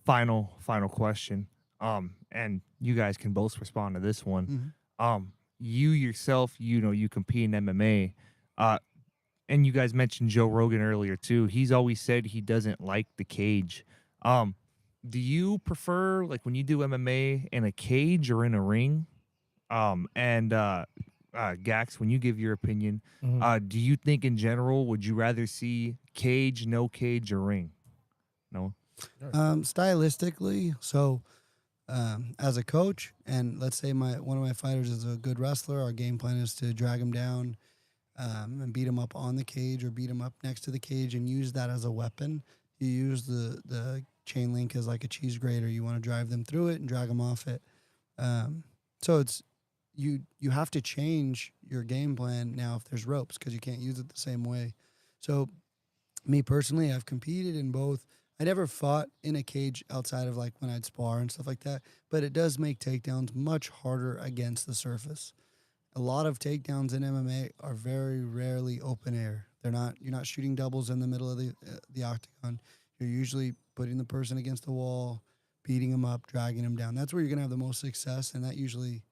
Final question. And you guys can both respond to this one. You yourself, you know, you compete in MMA. And you guys mentioned Joe Rogan earlier too. He's always said he doesn't like the cage. Do you prefer, like, when you do MMA, in a cage or in a ring? Gax, when you give your opinion, Mhm. do you think in general would you rather see cage, no cage, or ring? No. Stylistically, so as a coach, and let's say one of my fighters is a good wrestler, our game plan is to drag him down and beat him up on the cage or beat him up next to the cage and use that as a weapon. You use the chain link as like a cheese grater. You want to drive them through it and drag them off it. So it's you have to change your game plan now if there's ropes because you can't use it the same way. So me personally, I've competed in both. I never fought in a cage outside of like when I'd spar and stuff like that, but it does make takedowns much harder against the surface. A lot of takedowns in MMA are very rarely open air. You're not shooting doubles in the middle of the octagon. You're usually putting the person against the wall, beating them up, dragging them down. That's where you're gonna have the most success, and that usually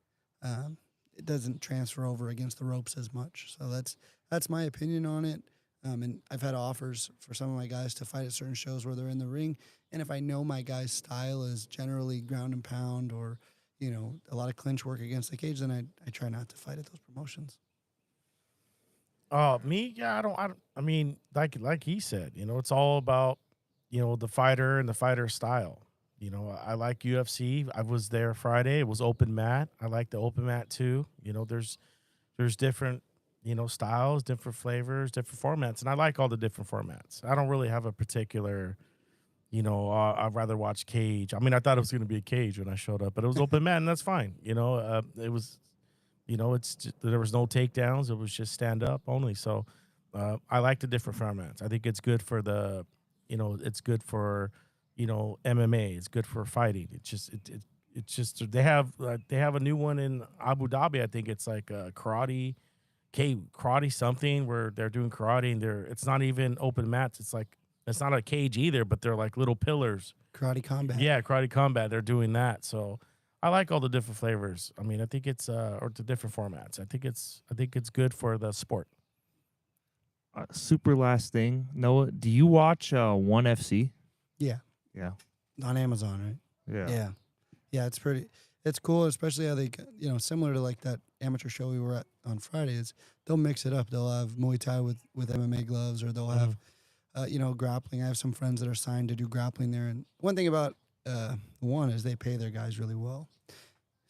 it doesn't transfer over against the ropes as much. So that's my opinion on it. And I've had offers for some of my guys to fight at certain shows where they're in the ring. And if I know my guy's style is generally ground and pound or, a lot of clinch work against the cage, then I try not to fight at those promotions. Me, yeah, I mean, like he said, it's all about, the fighter and the fighter style. I like UFC. I was there Friday. It was open mat. I like the open mat too. There's different, styles, different flavors, different formats, and I like all the different formats. I don't really have a particular, I'd rather watch cage. I mean, I thought it was going to be a cage when I showed up, but it was open mat, and that's fine. It was, there was no takedowns. It was just stand up only. So I like the different formats. I think it's good for it's good for, MMA. It's good for fighting. It's just they have a new one in Abu Dhabi. I think it's like karate karate something where they're doing karate and it's not even open mats. It's like it's not a cage either, but they're like little pillars. Karate combat. Yeah, karate combat. They're doing that. So I like all the different flavors. I mean, I think it's or the different formats. I think it's good for the sport. Super last thing, Noah. Do you watch One FC? Yeah. Yeah. On Amazon, right? Yeah. Yeah. Yeah, it's cool, especially how they, similar to like that amateur show we were at on Friday, is they'll mix it up. They'll have Muay Thai with MMA gloves, or they'll have, grappling. I have some friends that are signed to do grappling there. And one thing about one is they pay their guys really well.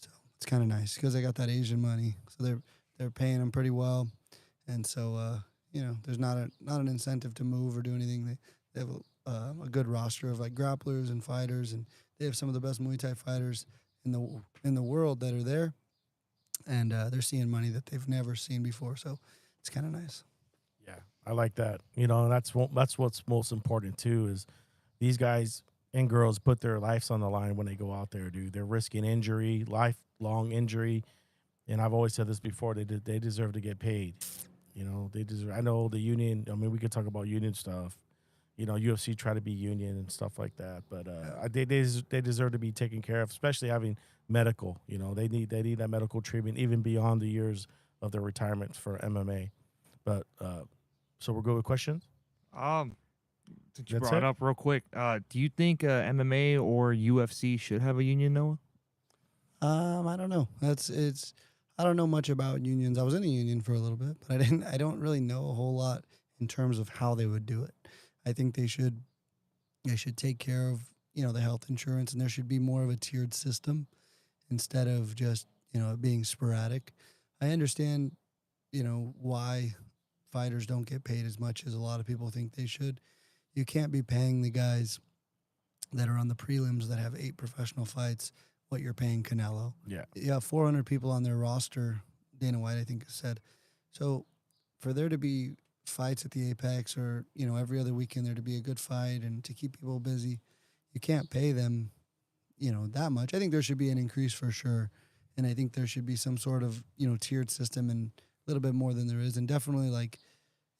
So it's kind of nice because they got that Asian money. So they're paying them pretty well. And so, there's not an incentive to move or do anything. They have a good roster of like grapplers and fighters, and they have some of the best Muay Thai fighters in the world that are there, and they're seeing money that they've never seen before. So it's kind of nice. Yeah, I like that. And that's what's most important too is these guys and girls put their lives on the line when they go out there, dude. They're risking injury, lifelong injury, and I've always said this before. They deserve to get paid. They deserve. I know the union. I mean, we could talk about union stuff. UFC try to be union and stuff like that, but they deserve to be taken care of, especially having medical. They need that medical treatment even beyond the years of their retirement for MMA. But so we're good with questions. Since you brought it up real quick, do you think MMA or UFC should have a union, Noah? I don't know. I don't know much about unions. I was in a union for a little bit, but I don't really know a whole lot in terms of how they would do it. I think they should take care of, the health insurance, and there should be more of a tiered system instead of just, it being sporadic. I understand, why fighters don't get paid as much as a lot of people think they should. You can't be paying the guys that are on the prelims that have 8 professional fights what you're paying Canelo. Yeah. You have 400 people on their roster, Dana White, I think, said. So for there to be fights at the Apex or, every other weekend there to be a good fight and to keep people busy, you can't pay them, that much. I think there should be an increase for sure. And I think there should be some sort of, tiered system and a little bit more than there is. And definitely like,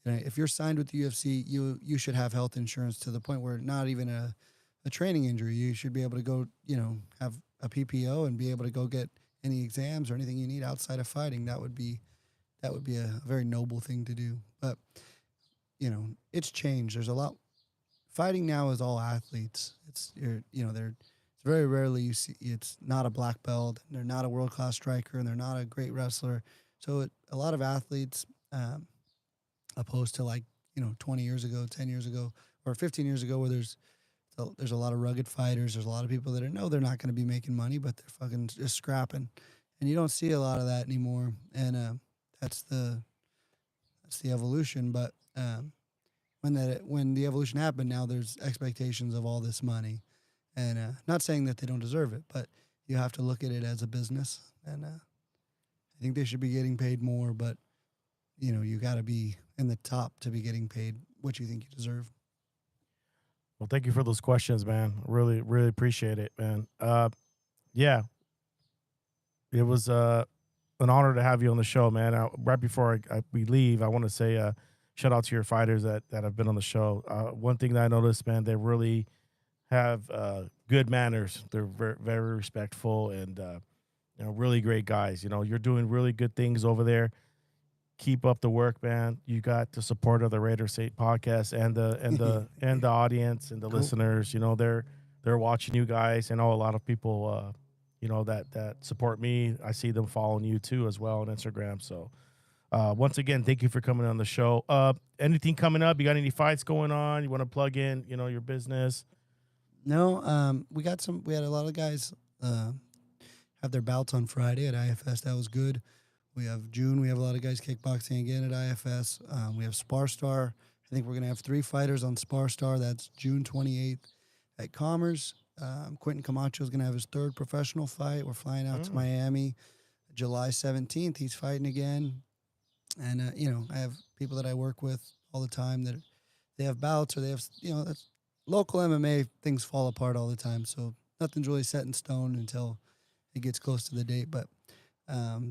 if you're signed with the UFC, you should have health insurance to the point where not even a training injury, you should be able to go, have a PPO and be able to go get any exams or anything you need outside of fighting. That would be a very noble thing to do. But, it's changed. There's a lot. Fighting now is all athletes. It's it's very rarely you see it's not a black belt, and they're not a world class striker, and they're not a great wrestler. So a lot of athletes, opposed to 20 years ago, 10 years ago, or 15 years ago, where there's a lot of rugged fighters. There's a lot of people that know they're not going to be making money, but they're fucking just scrapping, and you don't see a lot of that anymore. And that's the evolution. But when the evolution happened, now there's expectations of all this money, and not saying that they don't deserve it, but you have to look at it as a business, and I think they should be getting paid more, but you got to be in the top to be getting paid what you think you deserve. Well, thank you for those questions, man. Really, really appreciate it, man. Yeah, it was an honor to have you on the show, man. Right before we leave, I want to say shout out to your fighters that have been on the show. One thing that I noticed, man, they really have good manners. They're very, very respectful and really great guys. You're doing really good things over there. Keep up the work, man. You got the support of the Raider State podcast and the audience and the listeners. They're watching you guys. I know a lot of people that support me. I see them following you too as well on Instagram. So once again, thank you for coming on the show. Anything coming up? You got any fights going on? You want to plug in, your business? No, we had a lot of guys have their bouts on Friday at IFS. That was good. We have June. We have a lot of guys kickboxing again at IFS. We have Spar Star. I think we're going to have 3 fighters on Spar Star. That's June 28th at Commerce. Quentin Camacho is going to have his 3rd professional fight. We're flying out to Miami July 17th. He's fighting again. And, I have people that I work with all the time that they have bouts, or they have, that's local MMA. Things fall apart all the time. So nothing's really set in stone until it gets close to the date. But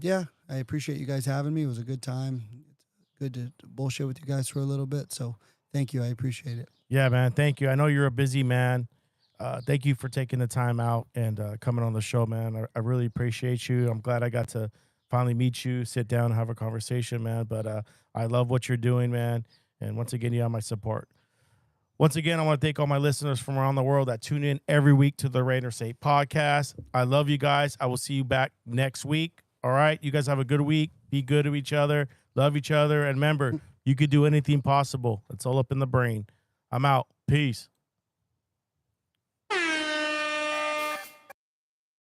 yeah, I appreciate you guys having me. It was a good time. It's good to bullshit with you guys for a little bit. So thank you. I appreciate it. Yeah, man. Thank you. I know you're a busy man. Thank you for taking the time out and coming on the show, man. I really appreciate you. I'm glad I got to finally meet you, sit down, and have a conversation, man. But I love what you're doing, man. And once again, you have my support. Once again, I want to thank all my listeners from around the world that tune in every week to the Raider State podcast. I love you guys. I will see you back next week. All right. You guys have a good week. Be good to each other. Love each other. And remember, you could do anything possible. It's all up in the brain. I'm out. Peace.